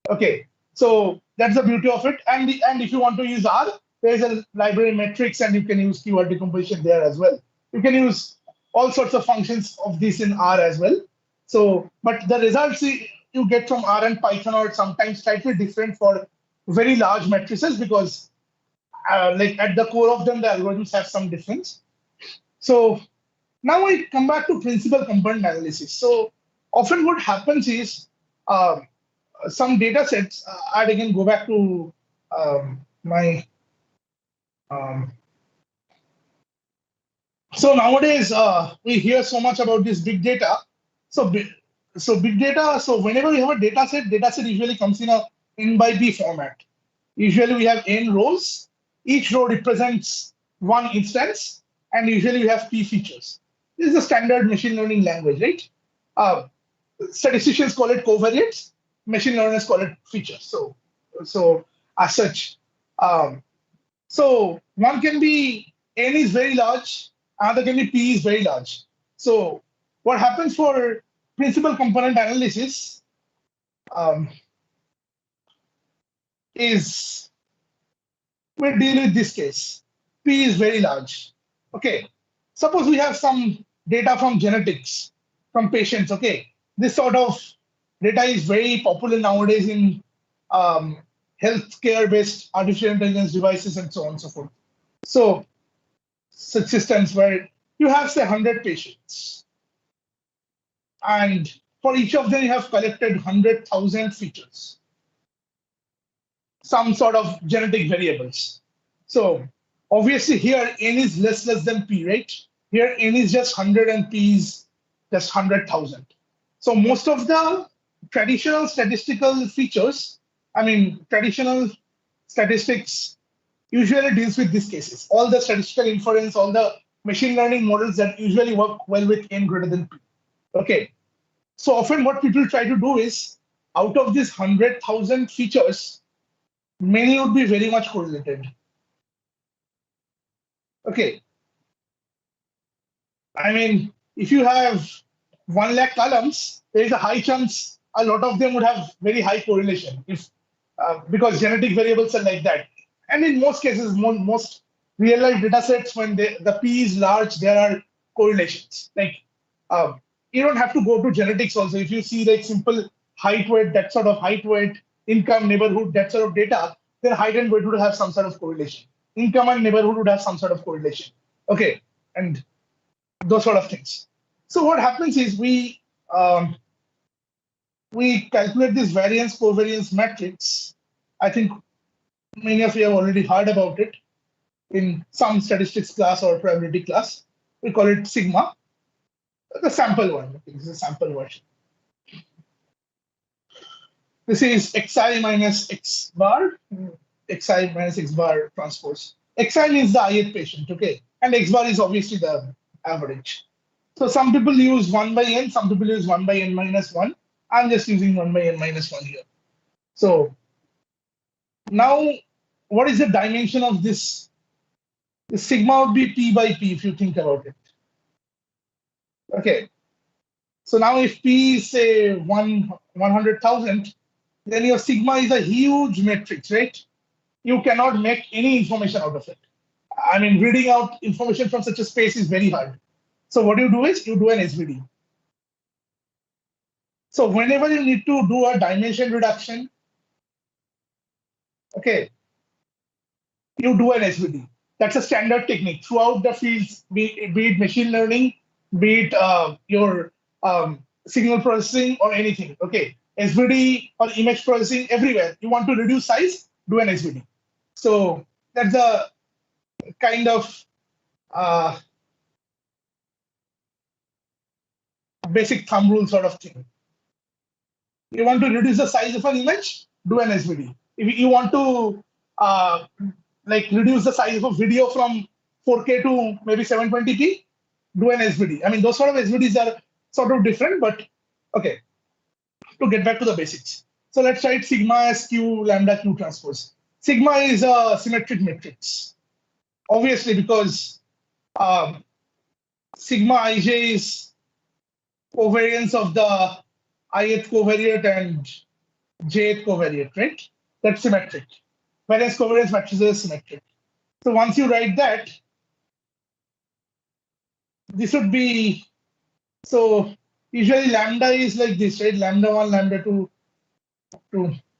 Okay, so that's the beauty of it. And if you want to use R, there's a library matrix, and you can use Qrt decomposition there as well. You can use all sorts of functions of this in R as well. So, but the results you get from R and Python are sometimes slightly different for very large matrices, because like at the core of them, the algorithms have some difference. So now I come back to principal component analysis. So often what happens is some data sets, I'd again go back to my, so nowadays we hear so much about this big data. So big data, so whenever we have a data set usually comes in a n by p format. Usually we have n rows, each row represents one instance, and usually we have p features. This is a standard machine learning language, right? Statisticians call it covariance, machine learners call it features. So as such, so one can be n is very large, another can be p is very large. So what happens for principal component analysis is we deal with this case. P is very large. Okay. Suppose we have some data from genetics, from patients. Okay. This sort of data is very popular nowadays in healthcare-based artificial intelligence devices and so on and so forth. So such systems where you have, say, 100 patients. And for each of them, you have collected 100,000 features, some sort of genetic variables. So obviously here, n is less than p, right? Here, n is just 100 and p is just 100,000. So most of the traditional statistical features, traditional statistics usually deals with these cases. All the statistical inference, all the machine learning models that usually work well with n greater than p. Okay. So often what people try to do is, out of these 100,000 features, many would be very much correlated. Okay. If you have 1 lakh columns, there is a high chance a lot of them would have very high correlation because genetic variables are like that. And in most cases, most real-life data sets, when the P is large, there are correlations. You don't have to go to genetics also. If you see simple height, weight, that sort of height, weight, income, neighborhood, that sort of data, then height and weight would have some sort of correlation. Income and neighborhood would have some sort of correlation. Okay, and those sort of things. So what happens is we calculate this variance covariance matrix. I think many of you have already heard about it in some statistics class or probability class. We call it sigma. The sample one. This is a sample version. This is xi minus x bar, xi minus x bar transpose. Xi means the ith patient, okay? And x bar is obviously the average. So some people use 1 by n, some people use 1 by n minus 1. I'm just using 1 by n minus 1 here. So now, what is the dimension of this? The sigma would be p by p if you think about it. Okay. So now if p is, say, 100,000, then your sigma is a huge matrix, right? You cannot make any information out of it. Reading out information from such a space is very hard. So what you do is you do an SVD. So whenever you need to do a dimension reduction, okay, you do an SVD. That's a standard technique throughout the fields, be it machine learning, be it your signal processing or anything. Okay, SVD or image processing, everywhere. You want to reduce size, do an SVD. So that's a kind of basic thumb rule sort of thing. You want to reduce the size of an image, do an SVD. If you want to reduce the size of a video from 4K to maybe 720p, do an SVD. Those sort of SVDs are sort of different, but okay. To get back to the basics. So let's write sigma as q lambda q transpose. Sigma is a symmetric matrix. Obviously, because sigma ij is covariance of the ith covariate and jth covariate, right? That's symmetric. Variance covariance matrices are symmetric. So once you write that, this would be, so usually lambda is like this, right? Lambda 1, lambda 2,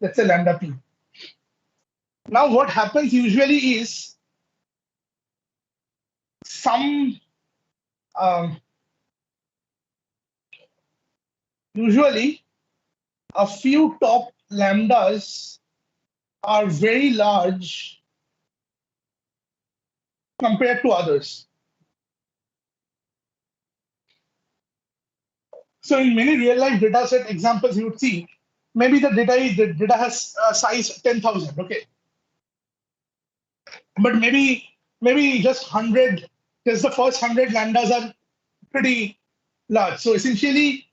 let's say lambda p. Now what happens usually is usually a few top lambdas are very large compared to others. So in many real-life data set examples, you would see maybe the data has size 10,000, okay, but maybe just 100, just the first 100 lambdas are pretty large. So essentially,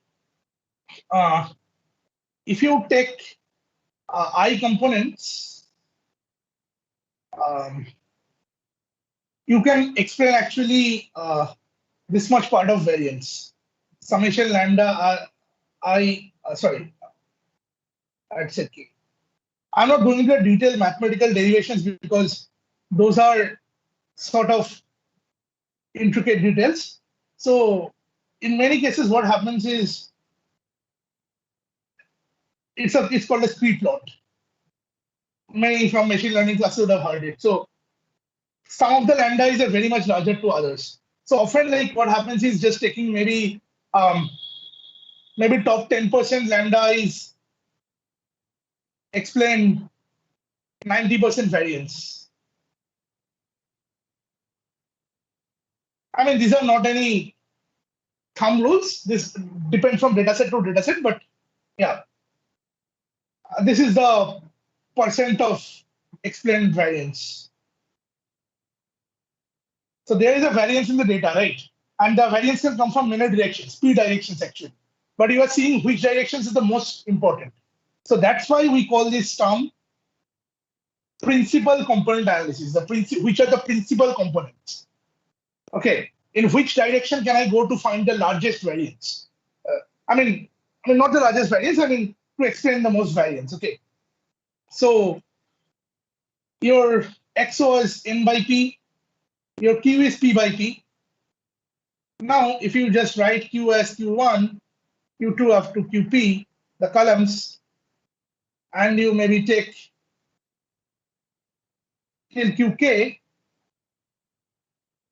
if you take I components, you can explain actually this much part of variance. Summation lambda I'd say k. I'm not going into detailed mathematical derivations because those are sort of intricate details. So in many cases, what happens is it's called a scree plot. many from machine learning classes would have heard it. So some of the lambdas are very much larger to others. So often, like what happens is just taking maybe top 10% lambda is explain 90% variance. I mean, these are not any thumb rules. This depends from dataset to dataset, but yeah, this is the percent of explained variance. So there is a variance in the data, right? And the variance can come from many directions, p directions actually. But you are seeing which directions is the most important. So that's why we call this term principal component analysis. Which are the principal components? Okay, in which direction can I go to find the largest variance? I mean, not the largest variance. I mean, to explain the most variance. Okay, so your XO is n by p, your Q is p by p. Now, if you just write Q as Q1, Q2 up to Qp, the columns, and you maybe take till Qk,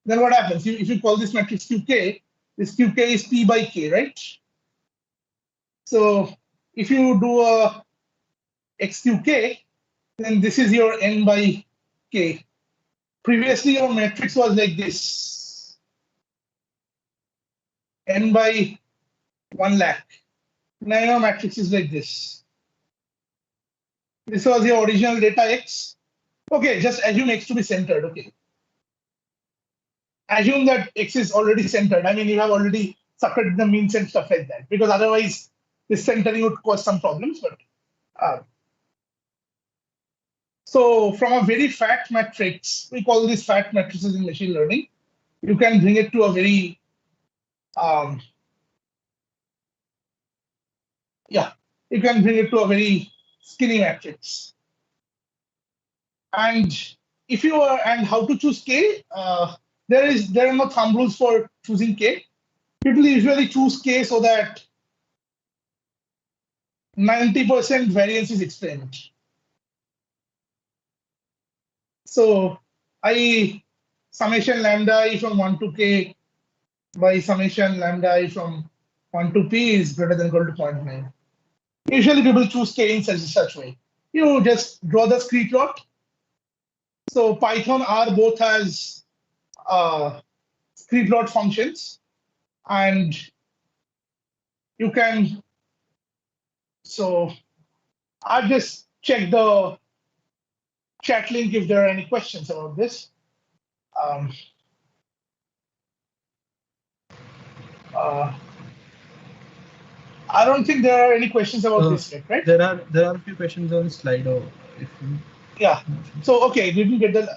then what happens? If you call this matrix Qk, this Qk is p by k, right? So if you do a xqk, then this is your n by k. Previously, your matrix was like this, n by 1 lakh. Now your matrix is like this. This was your original data x. Okay, just assume x to be centered. Okay. Assume that x is already centered. I mean, you have already subtracted the means and stuff like that, because otherwise this centering would cause some problems. But so from a very fat matrix, we call these fat matrices in machine learning, you can bring it to a very you can bring it to a very skinny matrix. And if you are, and how to choose k, there are no thumb rules for choosing k. People usually choose k so that 90% variance is explained. So I summation lambda I from 1 to k by summation lambda I from 1 to p is greater than or equal to 0.9. Usually people choose k in such way. You just draw the scree plot. So Python R both has scree plot functions, and you can. So I'll just check the chat link if there are any questions about this. I don't think there are any questions about this yet, right? There are a few questions on Slido. If you So okay, didn't get the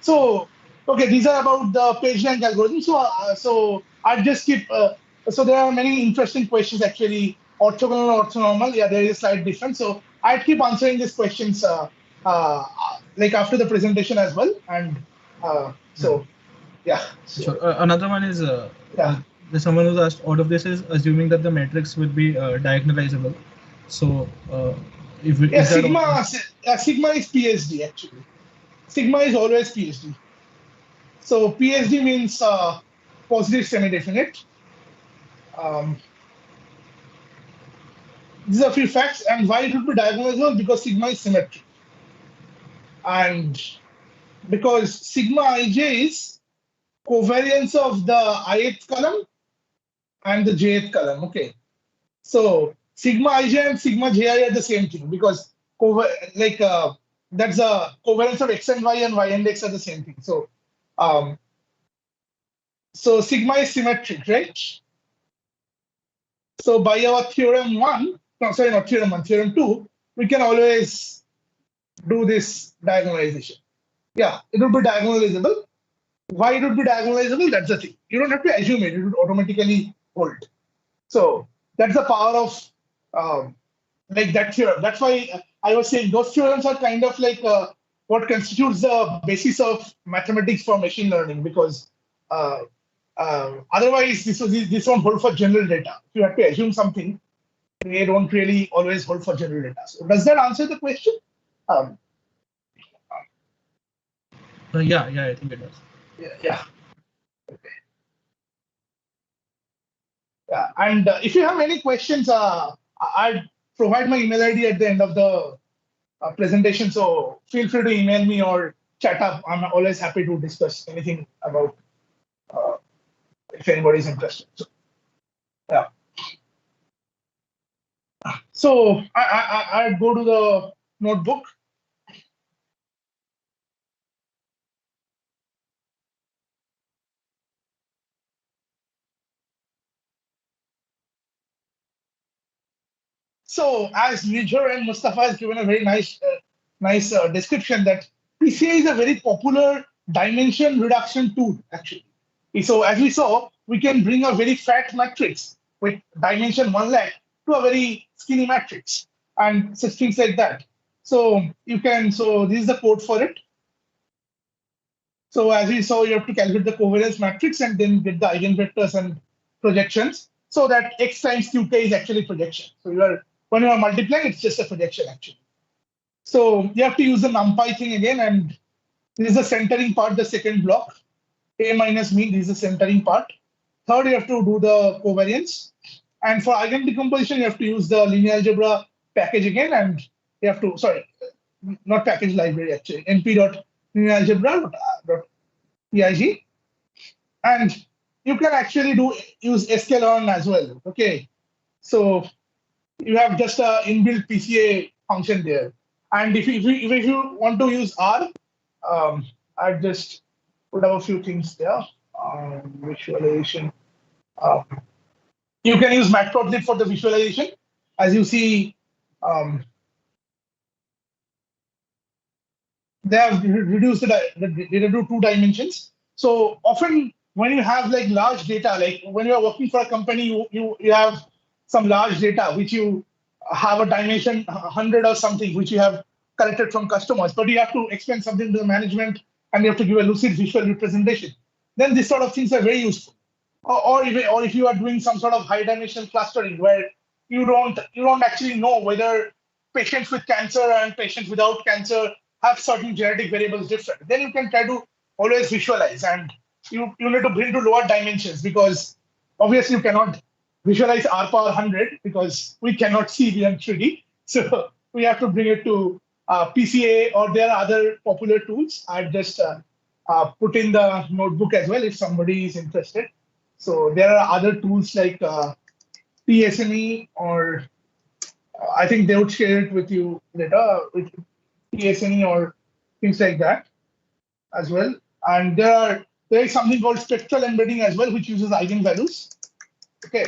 So these are about the page rank algorithm. So I'll just keep. So there are many interesting questions actually. Orthogonal or orthonormal. Yeah, there is a slight difference. So I'd keep answering these questions like after the presentation as well. And so yeah. Sure. Another one is someone who's asked, out of this is assuming that the matrix will be diagonalizable. So if sigma is Ph.D. actually. Sigma is always Ph.D. So Ph.D. means positive semi-definite. These are a few facts, and why it would be diagonalizable, because sigma is symmetric, and because sigma ij is covariance of the ith column and the jth column. Okay, so sigma ij and sigma ji are the same thing, because that's a covariance of x and y and x are the same thing. So so sigma is symmetric, right? So by our theorem 1, no, sorry, not theorem 1, theorem 2, we can always do this diagonalization. Yeah, it would be diagonalizable. Why it would be diagonalizable? That's the thing. You don't have to assume it; it would automatically hold. So that's the power of like that theorem. That's why I was saying those theorems are kind of like what constitutes the basis of mathematics for machine learning, because otherwise this won't hold for general data. If you have to assume something, they don't really always hold for general data. So does that answer the question? Yeah, I think it does. Yeah. Okay. Yeah. And if you have any questions, I'll provide my email ID at the end of the presentation. So feel free to email me or chat up. I'm always happy to discuss anything about if anybody's interested. So, yeah. So I'd go to the notebook. So as Nijor and Mustafa has given a very nice description that PCA is a very popular dimension reduction tool, actually. So as we saw, we can bring a very fat matrix with dimension 1 lakh to a very skinny matrix and such things like that. So this is the code for it. So as we saw, you have to calculate the covariance matrix and then get the eigenvectors and projections so that x times qk is actually projection. So when you are multiplying, it's just a projection actually. So you have to use the numpy thing again, and this is the centering part, the second block. A minus mean, this is the centering part. Third, you have to do the covariance. And for eigen decomposition, you have to use the linear algebra package again, and you have to, sorry, not package library actually, np.linearalgebra.eig. And you can actually use sklearn as well. Okay, so you have just a inbuilt PCA function there. And if you want to use R, I just put up a few things there. Visualization. You can use matplotlib for the visualization. As you see, they have reduced the data to 2 dimensions. So often when you have like large data, like when you are working for a company, you have some large data which you have a dimension 100 or something which you have collected from customers, but you have to explain something to the management and you have to give a lucid visual representation. Then these sort of things are very useful. Or if you are doing some sort of high dimensional clustering where you don't actually know whether patients with cancer and patients without cancer have certain genetic variables different, then you can try to always visualize, and you need to bring to lower dimensions because obviously you cannot visualize R power 100 because we cannot see beyond 3D. So we have to bring it to PCA, or there are other popular tools. I've just put in the notebook as well if somebody is interested. So there are other tools like TSNE, or I think they would share it with you later, with TSNE or things like that as well. And there is something called spectral embedding as well, which uses eigenvalues. Okay.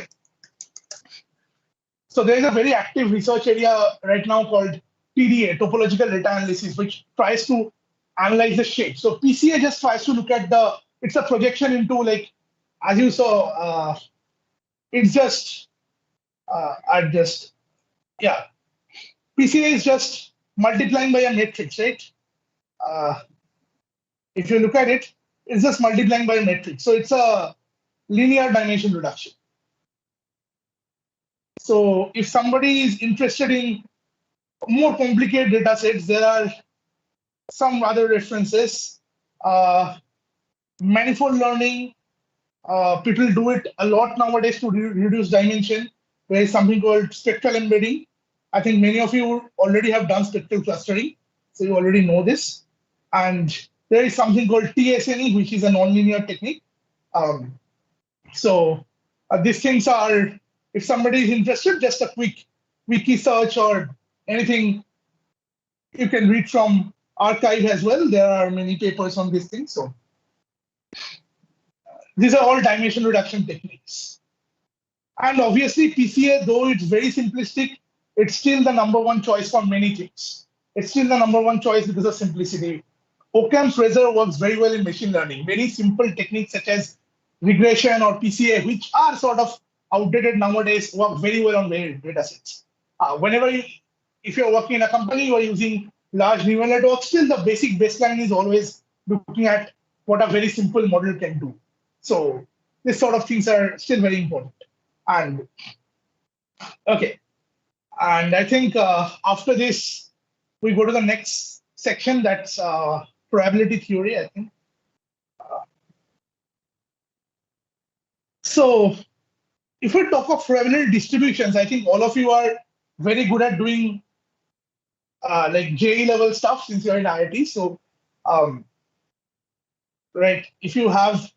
So there is a very active research area right now called TDA, Topological Data Analysis, which tries to analyze the shape. So PCA just tries to look at it's a projection into, like, as you saw, it's just, PCA is just multiplying by a matrix, right? If you look at it, it's just multiplying by a matrix. So it's a linear dimension reduction. So if somebody is interested in more complicated data sets, there are some other references. Manifold learning, people do it a lot nowadays to reduce dimension. There is something called spectral embedding. I think many of you already have done spectral clustering, so you already know this. And there is something called TSNE, which is a nonlinear technique. So these things are, if somebody is interested, just a quick wiki search or anything you can read from archive as well. There are many papers on these things. So these are all dimension reduction techniques. And obviously PCA, though it's very simplistic, it's still the #1 choice for many things. It's still the #1 choice because of simplicity. Occam's razor works very well in machine learning. Very simple techniques such as regression or PCA, which are sort of outdated nowadays, work very well on varied data sets. If you're working in a company, you're using large neural networks, still the basic baseline is always looking at what a very simple model can do. So this sort of things are still very important. And okay, and I think after this, we go to the next section. That's probability theory, I think. So if we talk of probability distributions, I think all of you are very good at doing like JE level stuff since you're in IIT. So, right, if you have,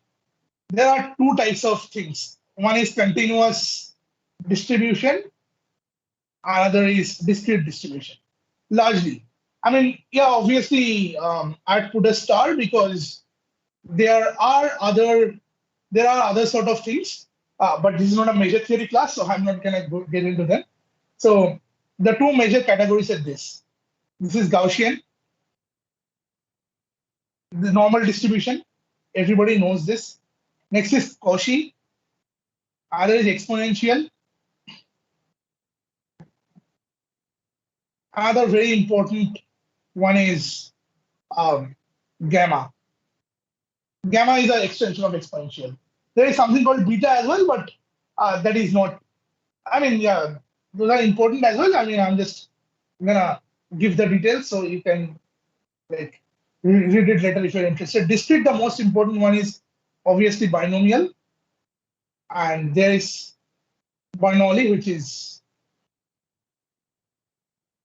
there are two types of things. One is continuous distribution, another is discrete distribution, largely. I mean, yeah, obviously, I'd put a star because there are other sort of things, but this is not a major theory class, so I'm not gonna get into them. So the two major categories are this. This is Gaussian, the normal distribution. Everybody knows this. Next is Cauchy. Other is exponential. Another very important one is gamma. Gamma is an extension of exponential. There is something called beta as well, but that is not. I mean, yeah, those are important as well. I mean, I'm just gonna give the details so you can like read it later if you're interested. Discrete, the most important one is obviously binomial, and there is Bernoulli, which is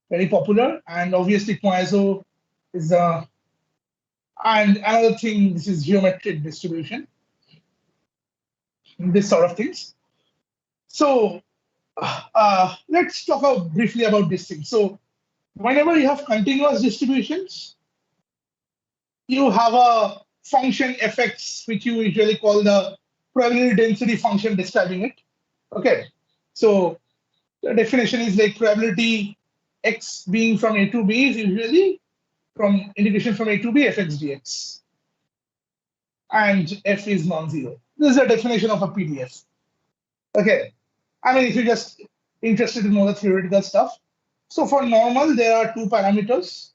very popular, and obviously Poisson is the. And another thing, this is geometric distribution, this sort of things. So let's talk briefly about this thing. So whenever you have continuous distributions, you have a function fx, which you usually call the probability density function describing it. Okay, so the definition is like probability x being from a to b is usually from integration from a to b fx dx, and f is non-zero. This is a definition of a PDF. Okay, I mean, if you're just interested to know the theoretical stuff. So for normal, there are two parameters,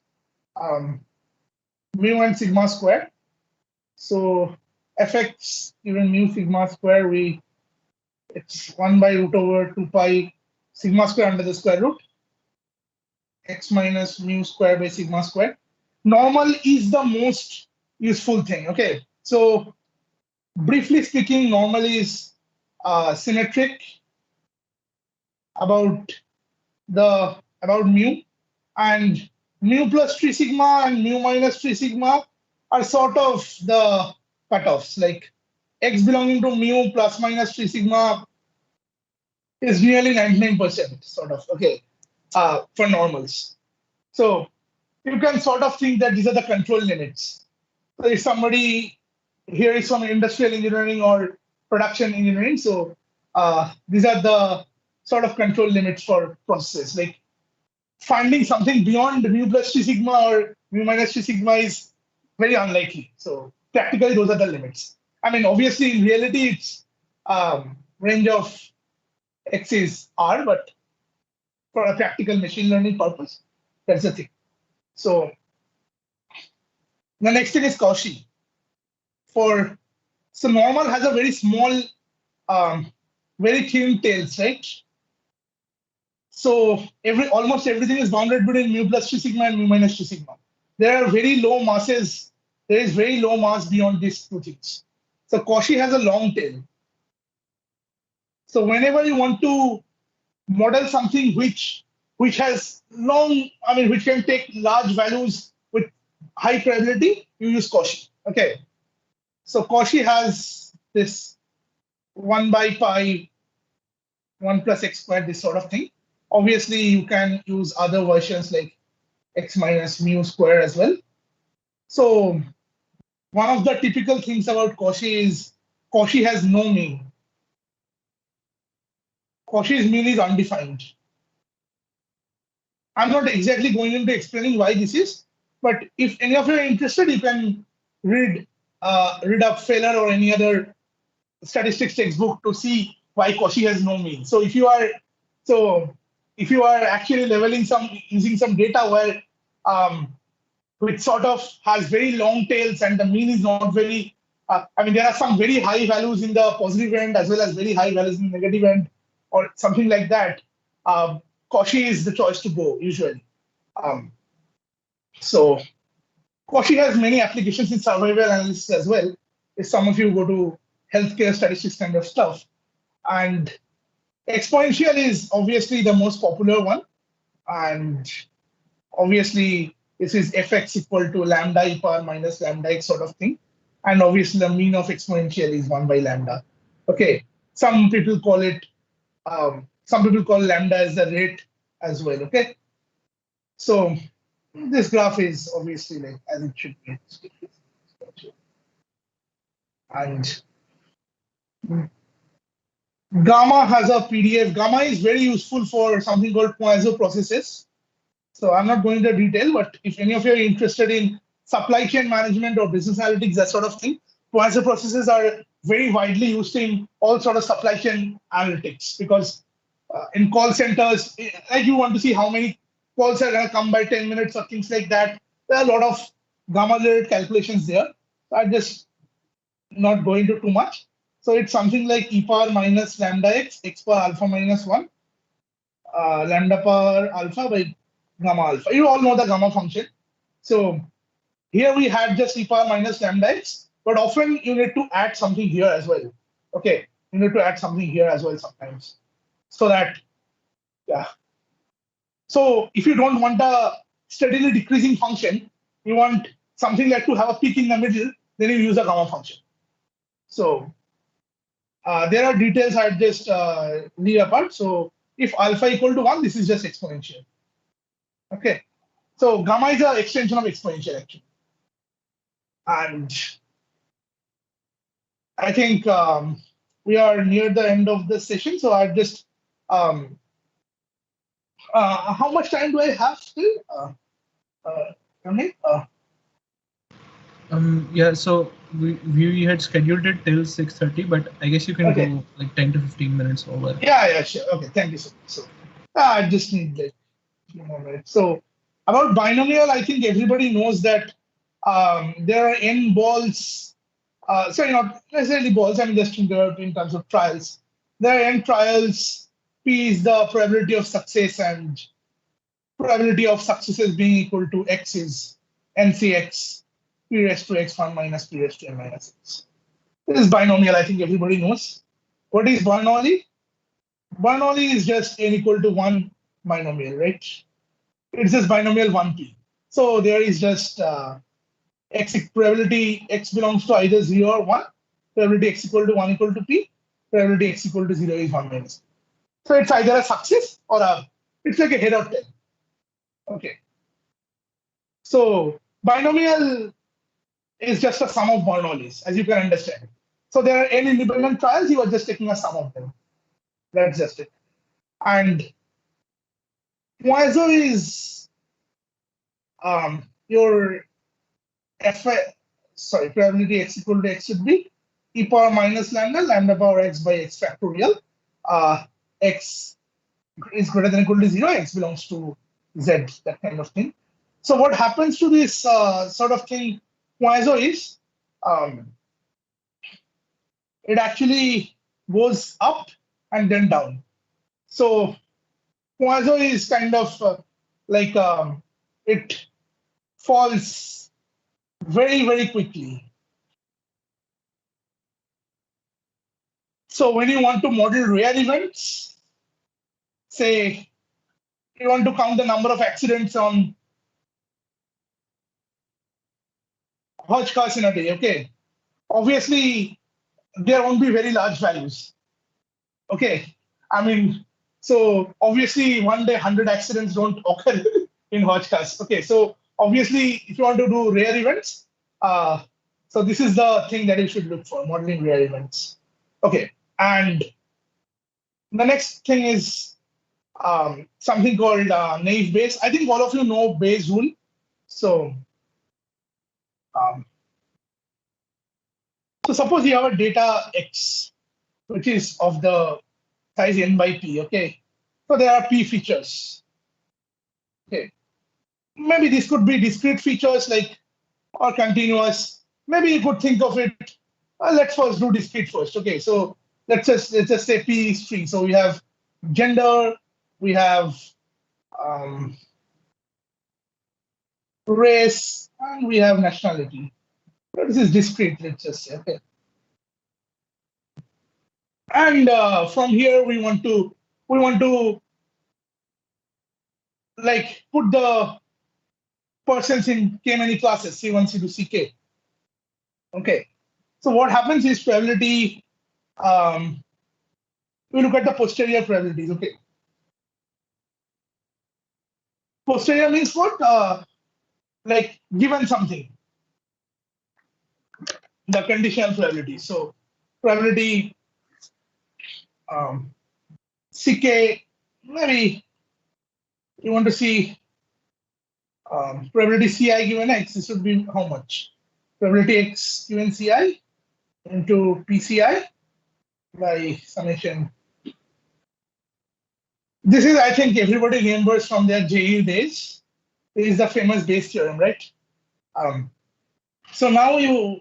mu and sigma square. So fx given mu sigma square, it's 1 by root over 2 pi sigma square under the square root, x minus mu square by sigma square. Normal is the most useful thing. Okay, so briefly speaking, normal is symmetric about mu, and mu plus 3 sigma and mu minus 3 sigma are sort of the cutoffs. Like x belonging to mu plus minus 3 sigma is nearly 99% sort of, okay, for normals. So you can sort of think that these are the control limits. So if somebody here is from industrial engineering or production engineering, so these are the sort of control limits for processes. Like finding something beyond mu plus 3 sigma or mu minus 3 sigma is very unlikely. So practically, those are the limits. I mean, obviously, in reality, it's range of x is r, but for a practical machine learning purpose, that's the thing. So the next thing is Cauchy. So normal has a very small, very thin tails, right? So almost everything is bounded between mu plus 3 sigma and mu minus 3 sigma. There are very low masses. There is very low mass beyond these two things. So Cauchy has a long tail. So whenever you want to model something which has which can take large values with high probability, you use Cauchy. Okay. So Cauchy has this 1 by pi, 1 plus x squared, this sort of thing. Obviously, you can use other versions like x minus mu square as well. So one of the typical things about Cauchy is Cauchy has no mean. Cauchy's mean is undefined. I'm not exactly going into explaining why this is, but if any of you are interested, you can read up Feller or any other statistics textbook to see why Cauchy has no mean. So if you are actually leveling using some data where which sort of has very long tails and the mean is not very, there are some very high values in the positive end as well as very high values in the negative end or something like that. Cauchy is the choice to go usually. So Cauchy has many applications in survival analysis as well. If some of you go to healthcare statistics kind of stuff, and exponential is obviously the most popular one, and obviously this is fx equal to lambda e power minus lambda x sort of thing, and obviously the mean of exponential is 1 by lambda. Okay, some people call lambda as the rate as well. Okay, so this graph is obviously like as it should be. And Gamma has a PDF. Gamma is very useful for something called Poisson processes. So I'm not going into detail, but if any of you are interested in supply chain management or business analytics, that sort of thing, Poisson processes are very widely used in all sort of supply chain analytics, because in call centers, like you want to see how many calls are going to come by 10 minutes or things like that. There are a lot of gamma-related calculations there. So I'm just not going into too much. So it's something like e power minus lambda x, x power alpha minus 1, lambda power alpha by gamma alpha. You all know the gamma function. So here we had just e power minus lambda x, but often you need to add something here as well. Okay, you need to add something here as well sometimes. So that, yeah. So if you don't want a steadily decreasing function, you want something like to have a peak in the middle, then you use a gamma function. So there are details I just leave apart. So if alpha equal to 1, this is just exponential. Okay. So gamma is an extension of exponential actually. And I think we are near the end of the session. So I've just, how much time do I have still? Pramit? Yeah, so we had scheduled it till 6:30, but I guess you can go like 10 to 15 minutes over. Yeah, sure. Okay, thank you so much. So I just need like a few more minutes. So about binomial, I think everybody knows that there are n balls. Sorry, not necessarily balls. I'm just in terms of trials. There are n trials. P is the probability of success, and probability of successes being equal to x is NCX, p raised to x1 minus p raised to n minus x. This is binomial. I think everybody knows. What is Bernoulli? Bernoulli is just n equal to 1 binomial, right? It's just binomial 1p. So there is just x probability x belongs to either 0 or 1. Probability x equal to 1 equal to p. Probability x equal to 0 is 1 minus. So it's either a success or it's like a head or tail. Okay. So binomial is just a sum of Bernoullis, as you can understand. So there are n independent trials. You are just taking a sum of them. That's just it. And Poisson is your probability x equal to x should be e power minus lambda, lambda power x by x factorial. X is greater than or equal to 0, x belongs to z, that kind of thing. So what happens to this sort of thing, Poisson is, it actually goes up and then down. So Poisson is kind of like it falls very, very quickly. So when you want to model rare events, say you want to count the number of accidents on Hodge cars in a day, okay? Obviously, there won't be very large values. Okay, I mean, so obviously one day 100 accidents don't occur in Hodge cars. Okay, so obviously if you want to do rare events, so this is the thing that you should look for, modeling rare events. Okay, and the next thing is something called naive Bayes. I think all of you know Bayes rule. So, so suppose you have a data X, which is of the size n by p, okay? So there are p features. Okay. Maybe this could be discrete features like or continuous. Maybe you could think of it. Let's first do discrete first. Okay, so let's just say p is free. So we have gender, we have race, and we have nationality. So this is discrete, let's just say. Okay. And from here we want to like put the persons in k many classes, C1, C2, Ck. Okay. So what happens is probability. We look at the posterior probabilities. Okay. Posterior means what? Like given something. The conditional probability. So probability Ck, maybe you want to see probability Ci given x. This would be how much? Probability x given Ci into PCI by summation. This is, I think, everybody remembers from their JU days. This is the famous Bayes theorem, right? So now your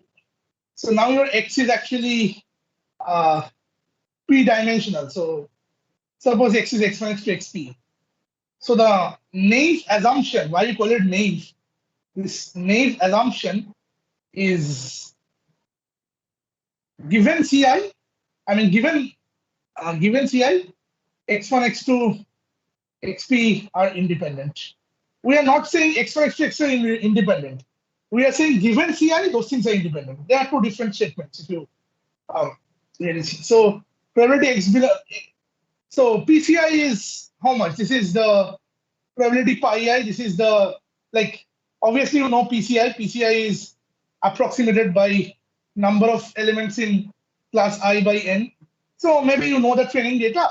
x is actually p-dimensional. So suppose x is exponential to xp. So the naive assumption, why we call it naive, this naive assumption is given Ci, given Ci, x1, x2, xp are independent. We are not saying x1, x2, x are independent. We are saying given Ci, those things are independent. They are two different statements. If you really see. So probability x below. So PCI is how much? This is the probability pi I. This is the, like, obviously you know PCI. PCI is approximated by number of elements in class I by n. So maybe you know the training data.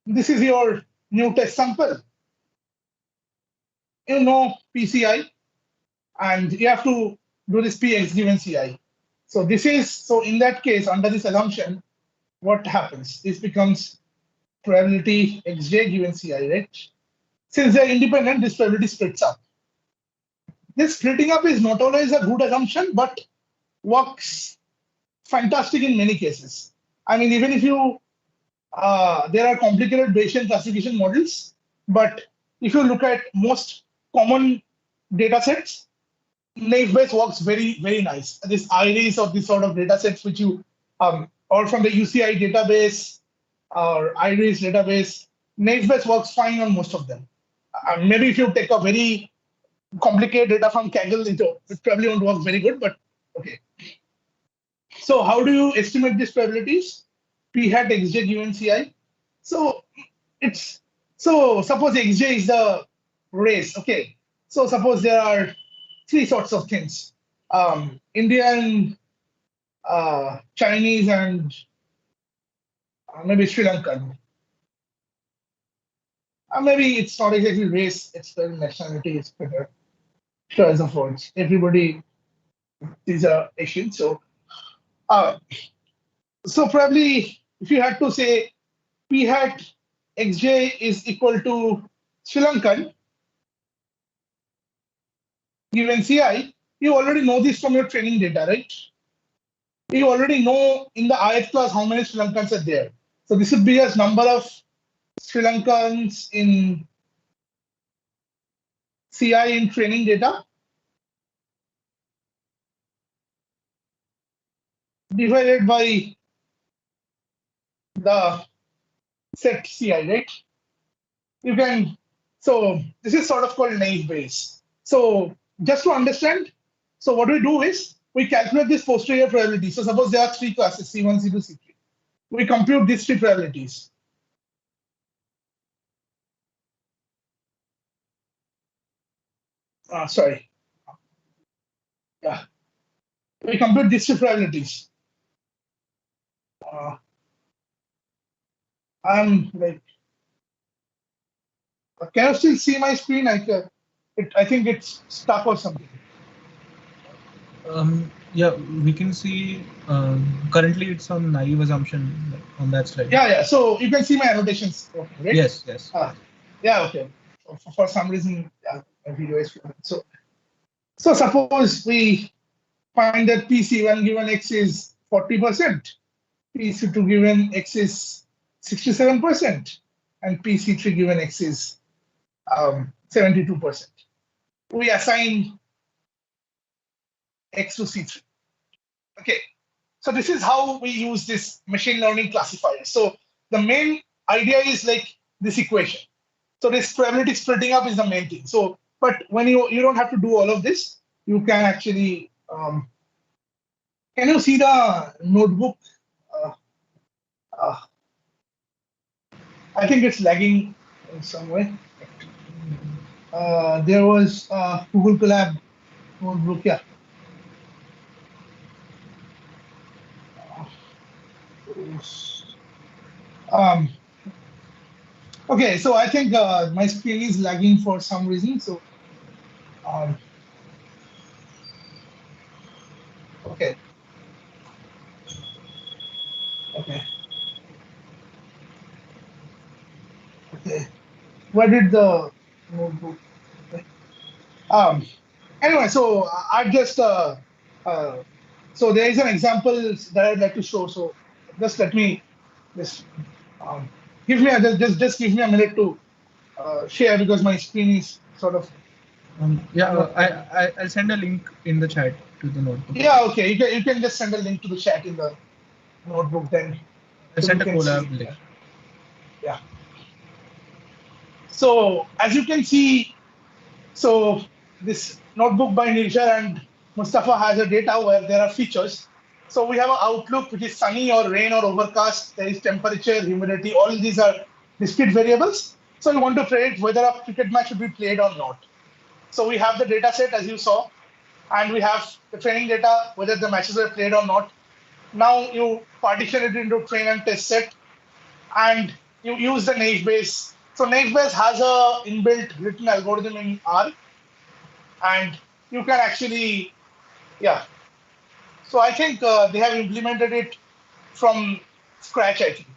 This is your new test sample. You know PCI, and you have to do this Px given Ci. So this is, so in that case, under this assumption, what happens? This becomes probability xj given Ci, right? Since they're independent, this probability splits up. This splitting up is not always a good assumption, but works fantastic in many cases. Even if you, there are complicated Bayesian classification models, but if you look at most common data sets, naive Bayes works very, very nice. This IRIS or this sort of data sets which you, or from the UCI database or IRIS database, naive Bayes works fine on most of them. Maybe if you take a very complicated data from 𝐮𝐭𝐞, it probably won't work very good, but okay. So how do you estimate these probabilities? P hat xj given Ci. So it's, so suppose xj is the race. Okay. So suppose there are three sorts of things: Indian, Chinese, and maybe Sri Lankan. Maybe it's not exactly race; it's the nationality. It's better choice of words. Everybody, these are Asian. So probably if you had to say P hat xj is equal to Sri Lankan given Ci, you already know this from your training data, right? You already know in the ith class how many Sri Lankans are there. So this would be as number of Sri Lankans in Ci in training data divided by the set Ci, right? You can, so this is sort of called naive Bayes. So just to understand, so what we do is we calculate this posterior probability. So suppose there are three classes, C1, C2, C3. We compute these three probabilities. Sorry. Yeah. We compute these three probabilities. I'm like, can you still see my screen? I think it's stuck or something. Yeah, we can see. Currently, it's on naive assumption on that slide. Yeah. So you can see my annotations. Okay, right? Yes. Yeah. Okay. For some reason, my video is so. So suppose we find that PC1 given x is 40%, PC2 given x is 67%, and PC3 given x is 72%. We assign X to C3. Okay, so this is how we use this machine learning classifier. So the main idea is like this equation. So this probability splitting up is the main thing. So, but when you don't have to do all of this, you can actually, can you see the notebook? I think it's lagging in some way. There was Google Colab notebook, yeah. Okay, so I think my screen is lagging for some reason. So, okay. Okay. Okay. Where did the notebook? Okay. Anyway, so I just so there is an example that I'd like to show. So just let me just give me just give me a minute to share because my screen is sort of. I'll send a link in the chat to the notebook. Yeah, okay. You can just send a link to the chat in the notebook then. I sent a collab link. Yeah. So as you can see, so this notebook by Nirjar and Mustafa has a data where there are features. So we have an outlook which is sunny or rain or overcast. There is temperature, humidity. All these are discrete variables. So we want to predict whether a cricket match should be played or not. So we have the data set as you saw, and we have the training data, whether the matches were played or not. Now you partition it into train and test set, and you use the naive Bayes. So naive Bayes has a inbuilt written algorithm in R, and you can actually, yeah. So I think they have implemented it from scratch, I think.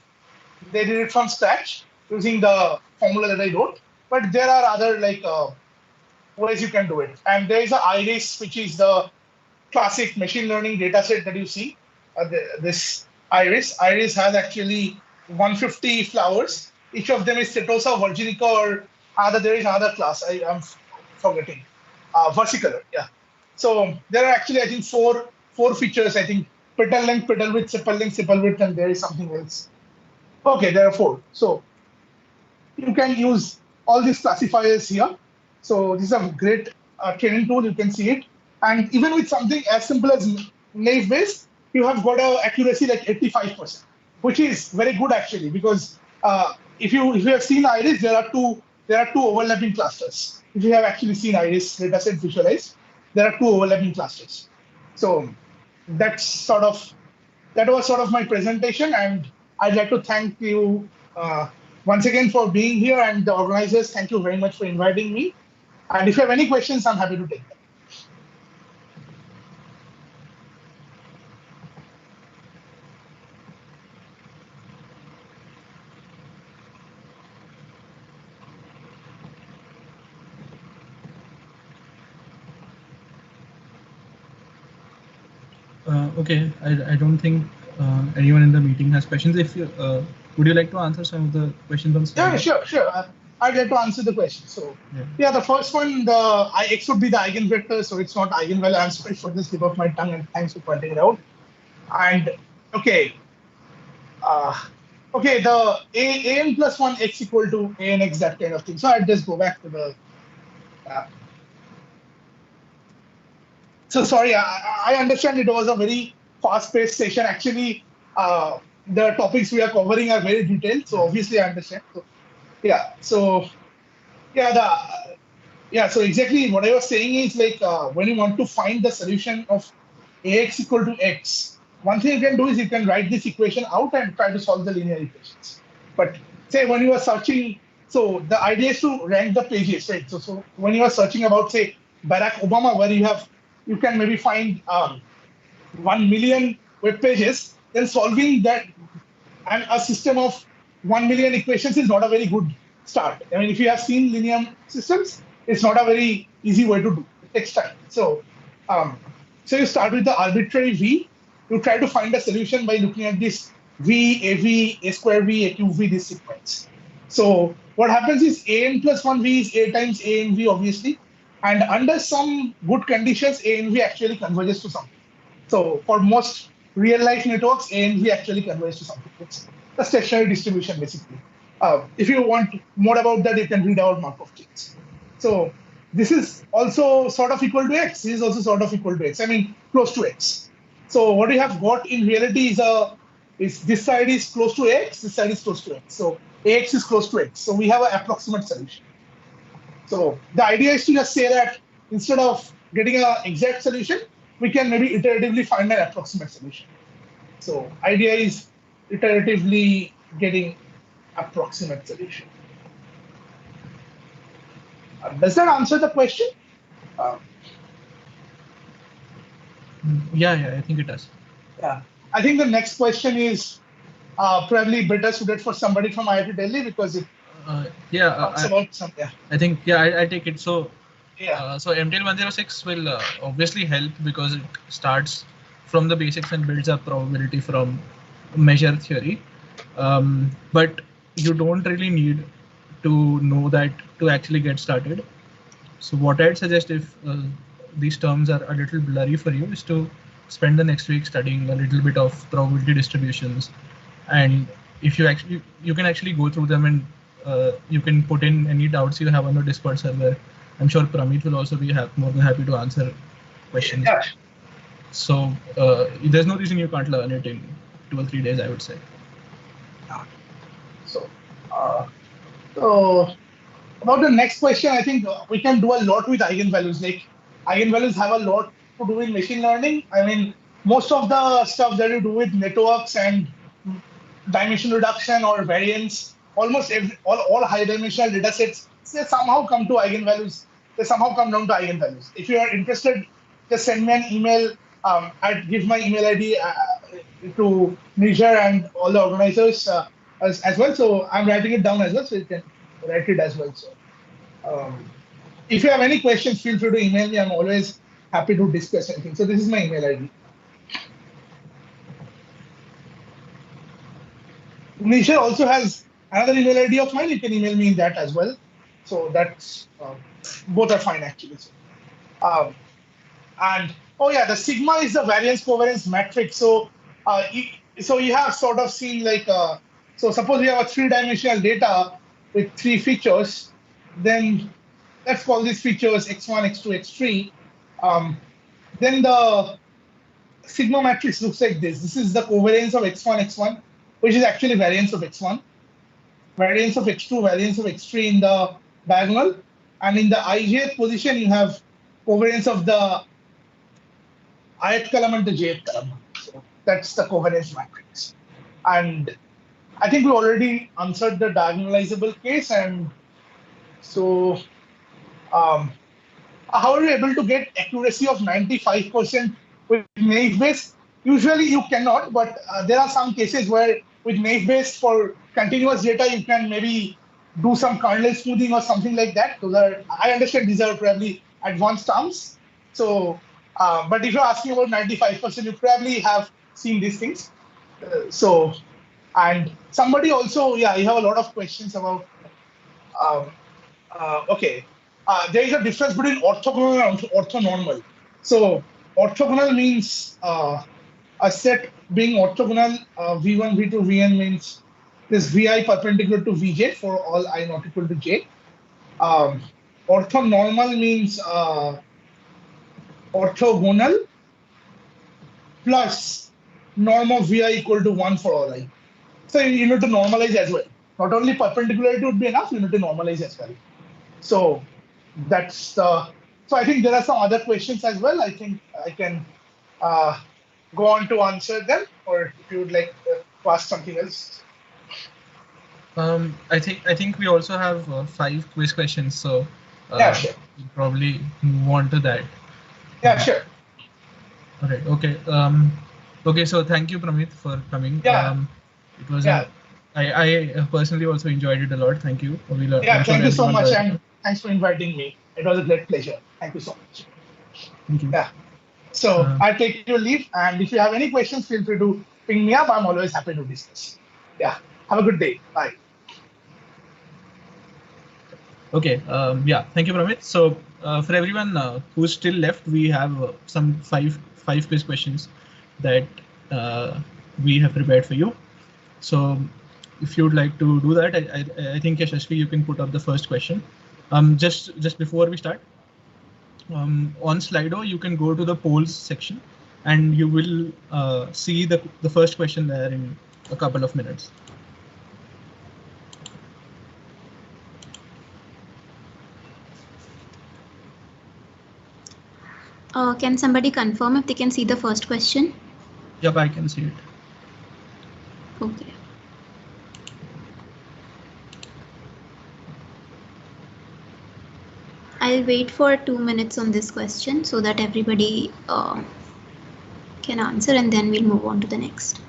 They did it from scratch using the formula that I wrote, but there are other like ways you can do it. And there is a IRIS, which is the classic machine learning data set that you see. This IRIS has actually 150 flowers. Each of them is Setosa, Virginica, or there is another class. I am forgetting. Versicolor, yeah. So there are actually, I think, four features. I think petal length, petal width, sepal width, and there is something else. Okay, there are 4. So you can use all these classifiers here. So this is a great training tool. You can see it. And even with something as simple as naive Bayes, you have got an accuracy like 85%, which is very good actually, because if you have seen IRIS, there are two overlapping clusters. If you have actually seen IRIS dataset visualized, there are 2 overlapping clusters. So that was sort of my presentation, and I'd like to thank you once again for being here, and the organizers, thank you very much for inviting me. And if you have any questions, I'm happy to take them. Okay, I don't think anyone in the meeting has questions. If you would you like to answer some of the questions on slide? Yeah, sure. I'd like to answer the question. So yeah, the first one, X would be the eigenvector, so it's not eigenvalue. I'm sorry for the slip of my tongue, and thanks for pointing it out. And okay, the an plus 1 x equal to an x, that kind of thing. So I'll just go back to the. So sorry, I understand it was a very fast-paced session. Actually, the topics we are covering are very detailed, so obviously I understand. So, so exactly what I was saying is like when you want to find the solution of ax equal to x, one thing you can do is you can write this equation out and try to solve the linear equations. But say when you are searching, so the idea is to rank the pages, right? So when you are searching about, say, Barack Obama, where you can maybe find 1 million web pages, then solving that and a system of 1 million equations is not a very good start. I mean, if you have seen linear systems, it's not a very easy way to do. It takes time. So you start with the arbitrary V. You try to find a solution by looking at this V, AV, A square V, A cube V, this sequence. So what happens is an plus 1v is a times a and v, obviously. And under some good conditions, a and v actually converges to something. So for most real-life networks, a and v actually converges to something. It's a stationary distribution, basically. If you want more about that, you can read our Markov chains. So this is also sort of equal to x. This is also sort of equal to x. I mean, close to x. So what we have got in reality is this side is close to x, this side is close to x. So ax is close to x. So we have an approximate solution. So the idea is to just say that instead of getting an exact solution, we can maybe iteratively find an approximate solution. So idea is iteratively getting approximate solution. Does that answer the question? Yeah, I think it does. Yeah, I think the next question is probably better suited for somebody from IIT Delhi because it talks about some. Yeah, I think I take it. So so MTL 106 will obviously help because it starts from the basics and builds up probability from measure theory. But you don't really need to know that to actually get started. So what I'd suggest, if these terms are a little blurry for you, is to spend the next week studying a little bit of probability distributions. And if you can actually go through them and you can put in any doubts you have on the Discord server. I'm sure Pramit will also be more than happy to answer questions. Yeah. So there's no reason you can't learn it in 2 or 3 days, I would say. So about the next question, I think we can do a lot with eigenvalues. Like eigenvalues have a lot to do with machine learning. I mean, most of the stuff that you do with networks and dimension reduction or variance, almost all high dimensional data sets, they somehow come to eigenvalues. They somehow come down to eigenvalues. If you are interested, just send me an email. I'd give my email ID to Niger and all the organizers as well. So I'm writing it down as well, so you can write it as well. So if you have any questions, feel free to email me. I'm always happy to discuss anything. So this is my email ID. Nisha also has another email ID of mine. You can email me that as well. So that's both are fine actually. So, and oh yeah, the sigma is the variance covariance matrix. So so you have sort of seen like so suppose you have a 3-dimensional data with 3 features, then let's call these features x1, x2, x3. Then the sigma matrix looks like this. This is the covariance of x1, x1, which is actually variance of x1, variance of x2, variance of x3 in the diagonal, and in the ijth position you have covariance of the ith column and the jth column. So that's the covariance matrix. And I think we already answered the diagonalizable case, and so how are you able to get accuracy of 95% with naive Bayes? Usually you cannot, but there are some cases where with naive Bayes for continuous data, you can maybe do some kernel smoothing or something like that. Those are, I understand these are probably advanced terms. So, but if you're asking about 95%, you probably have seen these things. And somebody also, yeah, you have a lot of questions about, okay. There is a difference between orthogonal and orthonormal. So orthogonal means a set being orthogonal, V1, V2, Vn means this Vi perpendicular to Vj for all I not equal to j. Orthonormal means orthogonal plus norm of Vi equal to 1 for all I. So you need to normalize as well. Not only perpendicularity would be enough, you need to normalize as well. So that's the, so I think there are some other questions as well. I think I can go on to answer them, or if you would like to ask something else. I think we also have 5 quiz questions, so yeah, sure. We'll probably move on to that. Yeah, sure. All right. Okay. Okay. So thank you, Pramit, for coming. Yeah. It was. Yeah. I personally also enjoyed it a lot. Thank you. Yeah. Thank you so much, and thanks for inviting me. It was a great pleasure. Thank you so much. Thank you. Yeah. So I'll take your leave, and if you have any questions, feel free to ping me up. I'm always happy to discuss. Yeah. Have a good day. Bye. Okay, yeah, thank you, Pramit. So for everyone who's still left, we have some five quiz questions that we have prepared for you. So if you'd like to do that, I think Yashashvi, you can put up the first question. Just before we start, on Slido, you can go to the polls section, and you will see the first question there in a couple of minutes. Can somebody confirm if they can see the first question? Yep, I can see it. Okay. I'll wait for 2 minutes on this question so that everybody can answer, and then we'll move on to the next.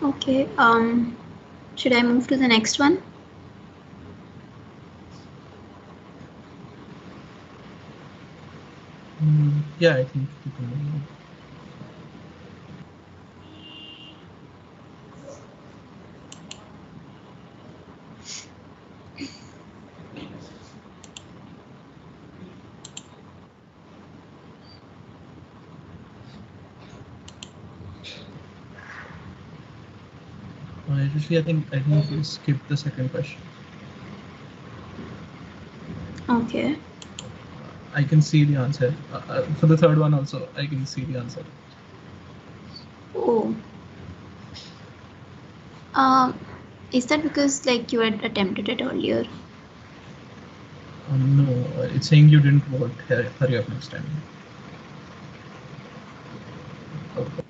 Okay, should I move to the next one? Yeah, I think you can move on. Actually, I think we skipped the second question. Okay. I can see the answer. For the third one also, I can see the answer. Oh. Is that because like you had attempted it earlier? No, it's saying you didn't vote. Hurry up next time. Okay.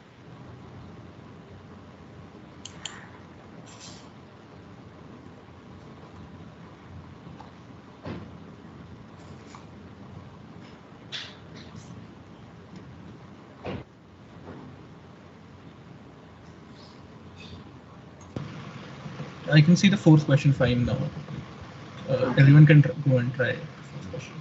I can see the fourth question fine now. Okay. Everyone can go and try the fourth question.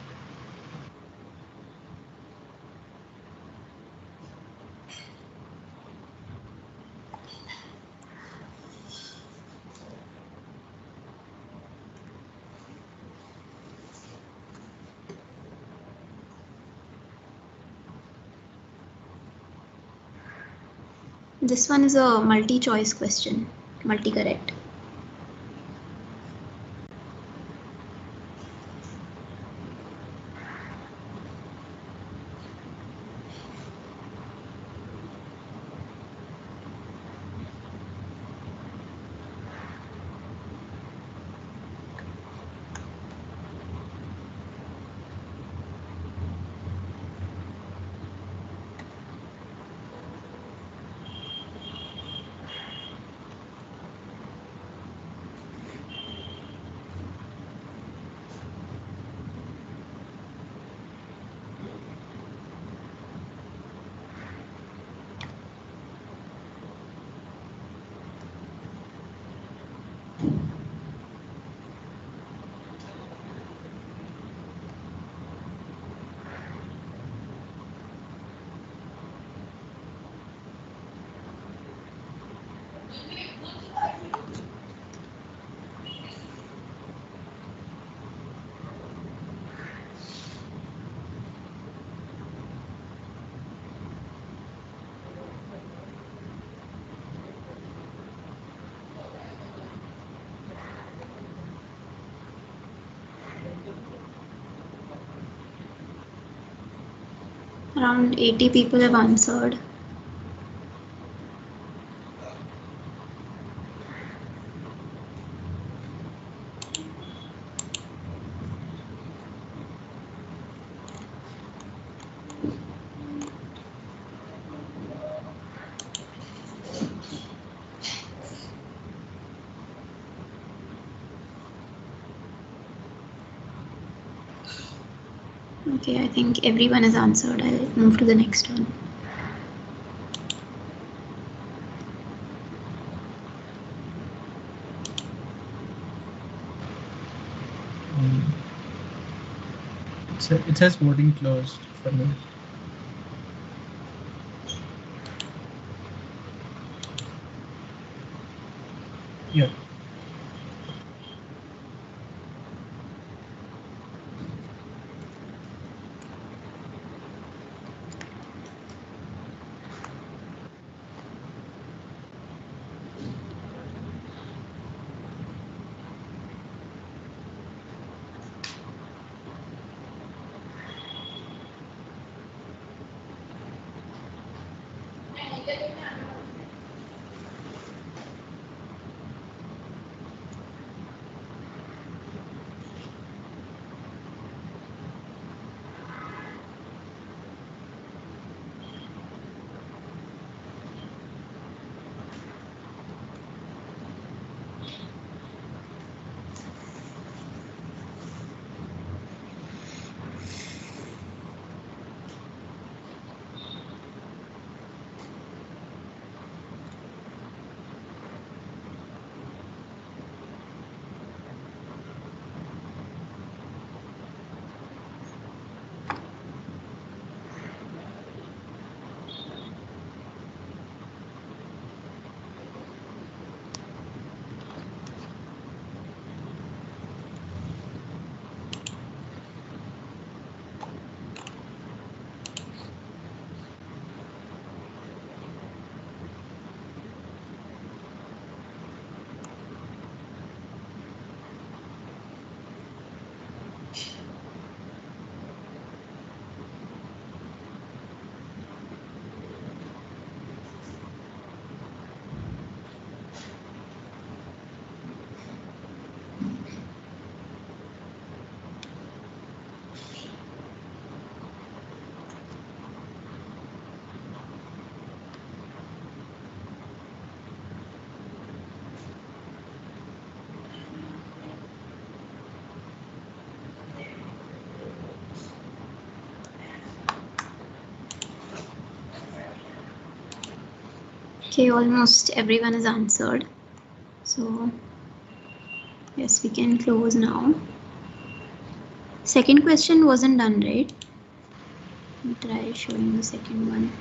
This one is a multi-choice question, multi-correct. Around 80 people have answered. Okay, I think everyone has answered. I'll move to the next one. It says voting closed for me. Yeah. Okay, almost everyone has answered. So yes, we can close now. Second question wasn't done, right? Let me try showing the second one.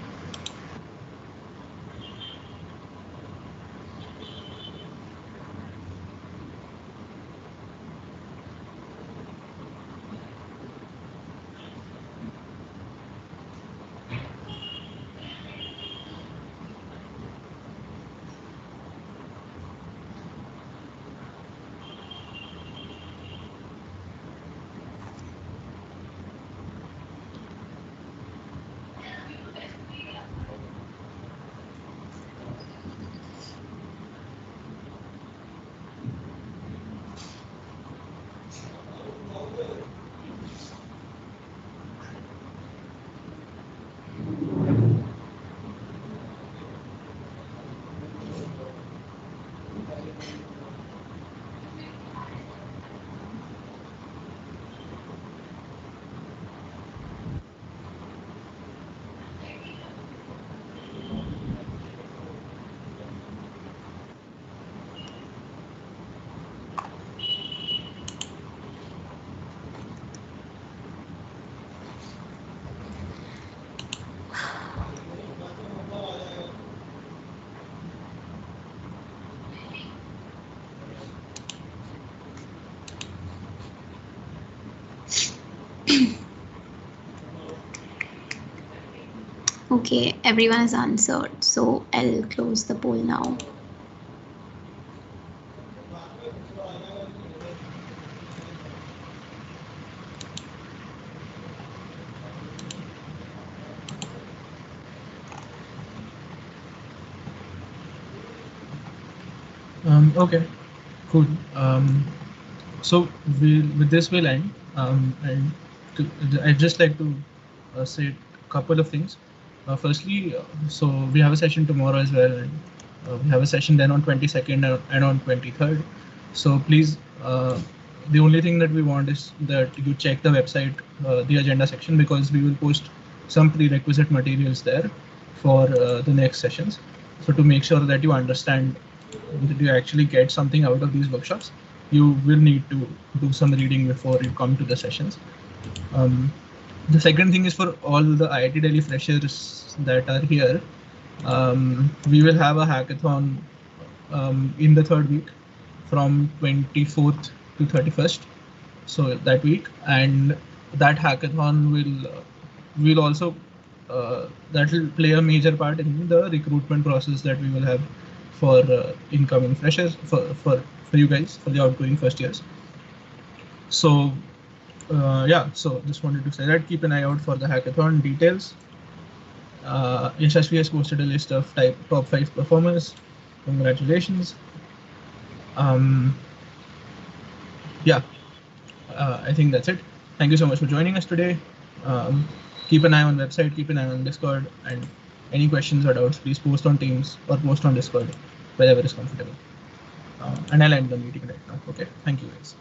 Okay, everyone has answered, so I'll close the poll now. Okay, cool. So with this we'll end. And I'd just like to say a couple of things. Firstly, so we have a session tomorrow as well, and we have a session then on 22nd and on 23rd. So please the only thing that we want is that you check the website, the agenda section, because we will post some prerequisite materials there for the next sessions. So to make sure that you understand that you actually get something out of these workshops, you will need to do some reading before you come to the sessions. The second thing is for all the IIT Delhi freshers that are here, we will have a hackathon in the third week from 24th to 31st. So that week, and that hackathon will also that will play a major part in the recruitment process that we will have for incoming freshers, for you guys, for the outgoing first years. So yeah, so just wanted to say that keep an eye out for the hackathon details. Yashasvi has posted a list of top 5 performers. Congratulations. Yeah, I think that's it. Thank you so much for joining us today. Keep an eye on website, keep an eye on Discord, and any questions or doubts, please post on Teams or post on Discord, wherever is comfortable. And I'll end the meeting right now. Okay, thank you guys.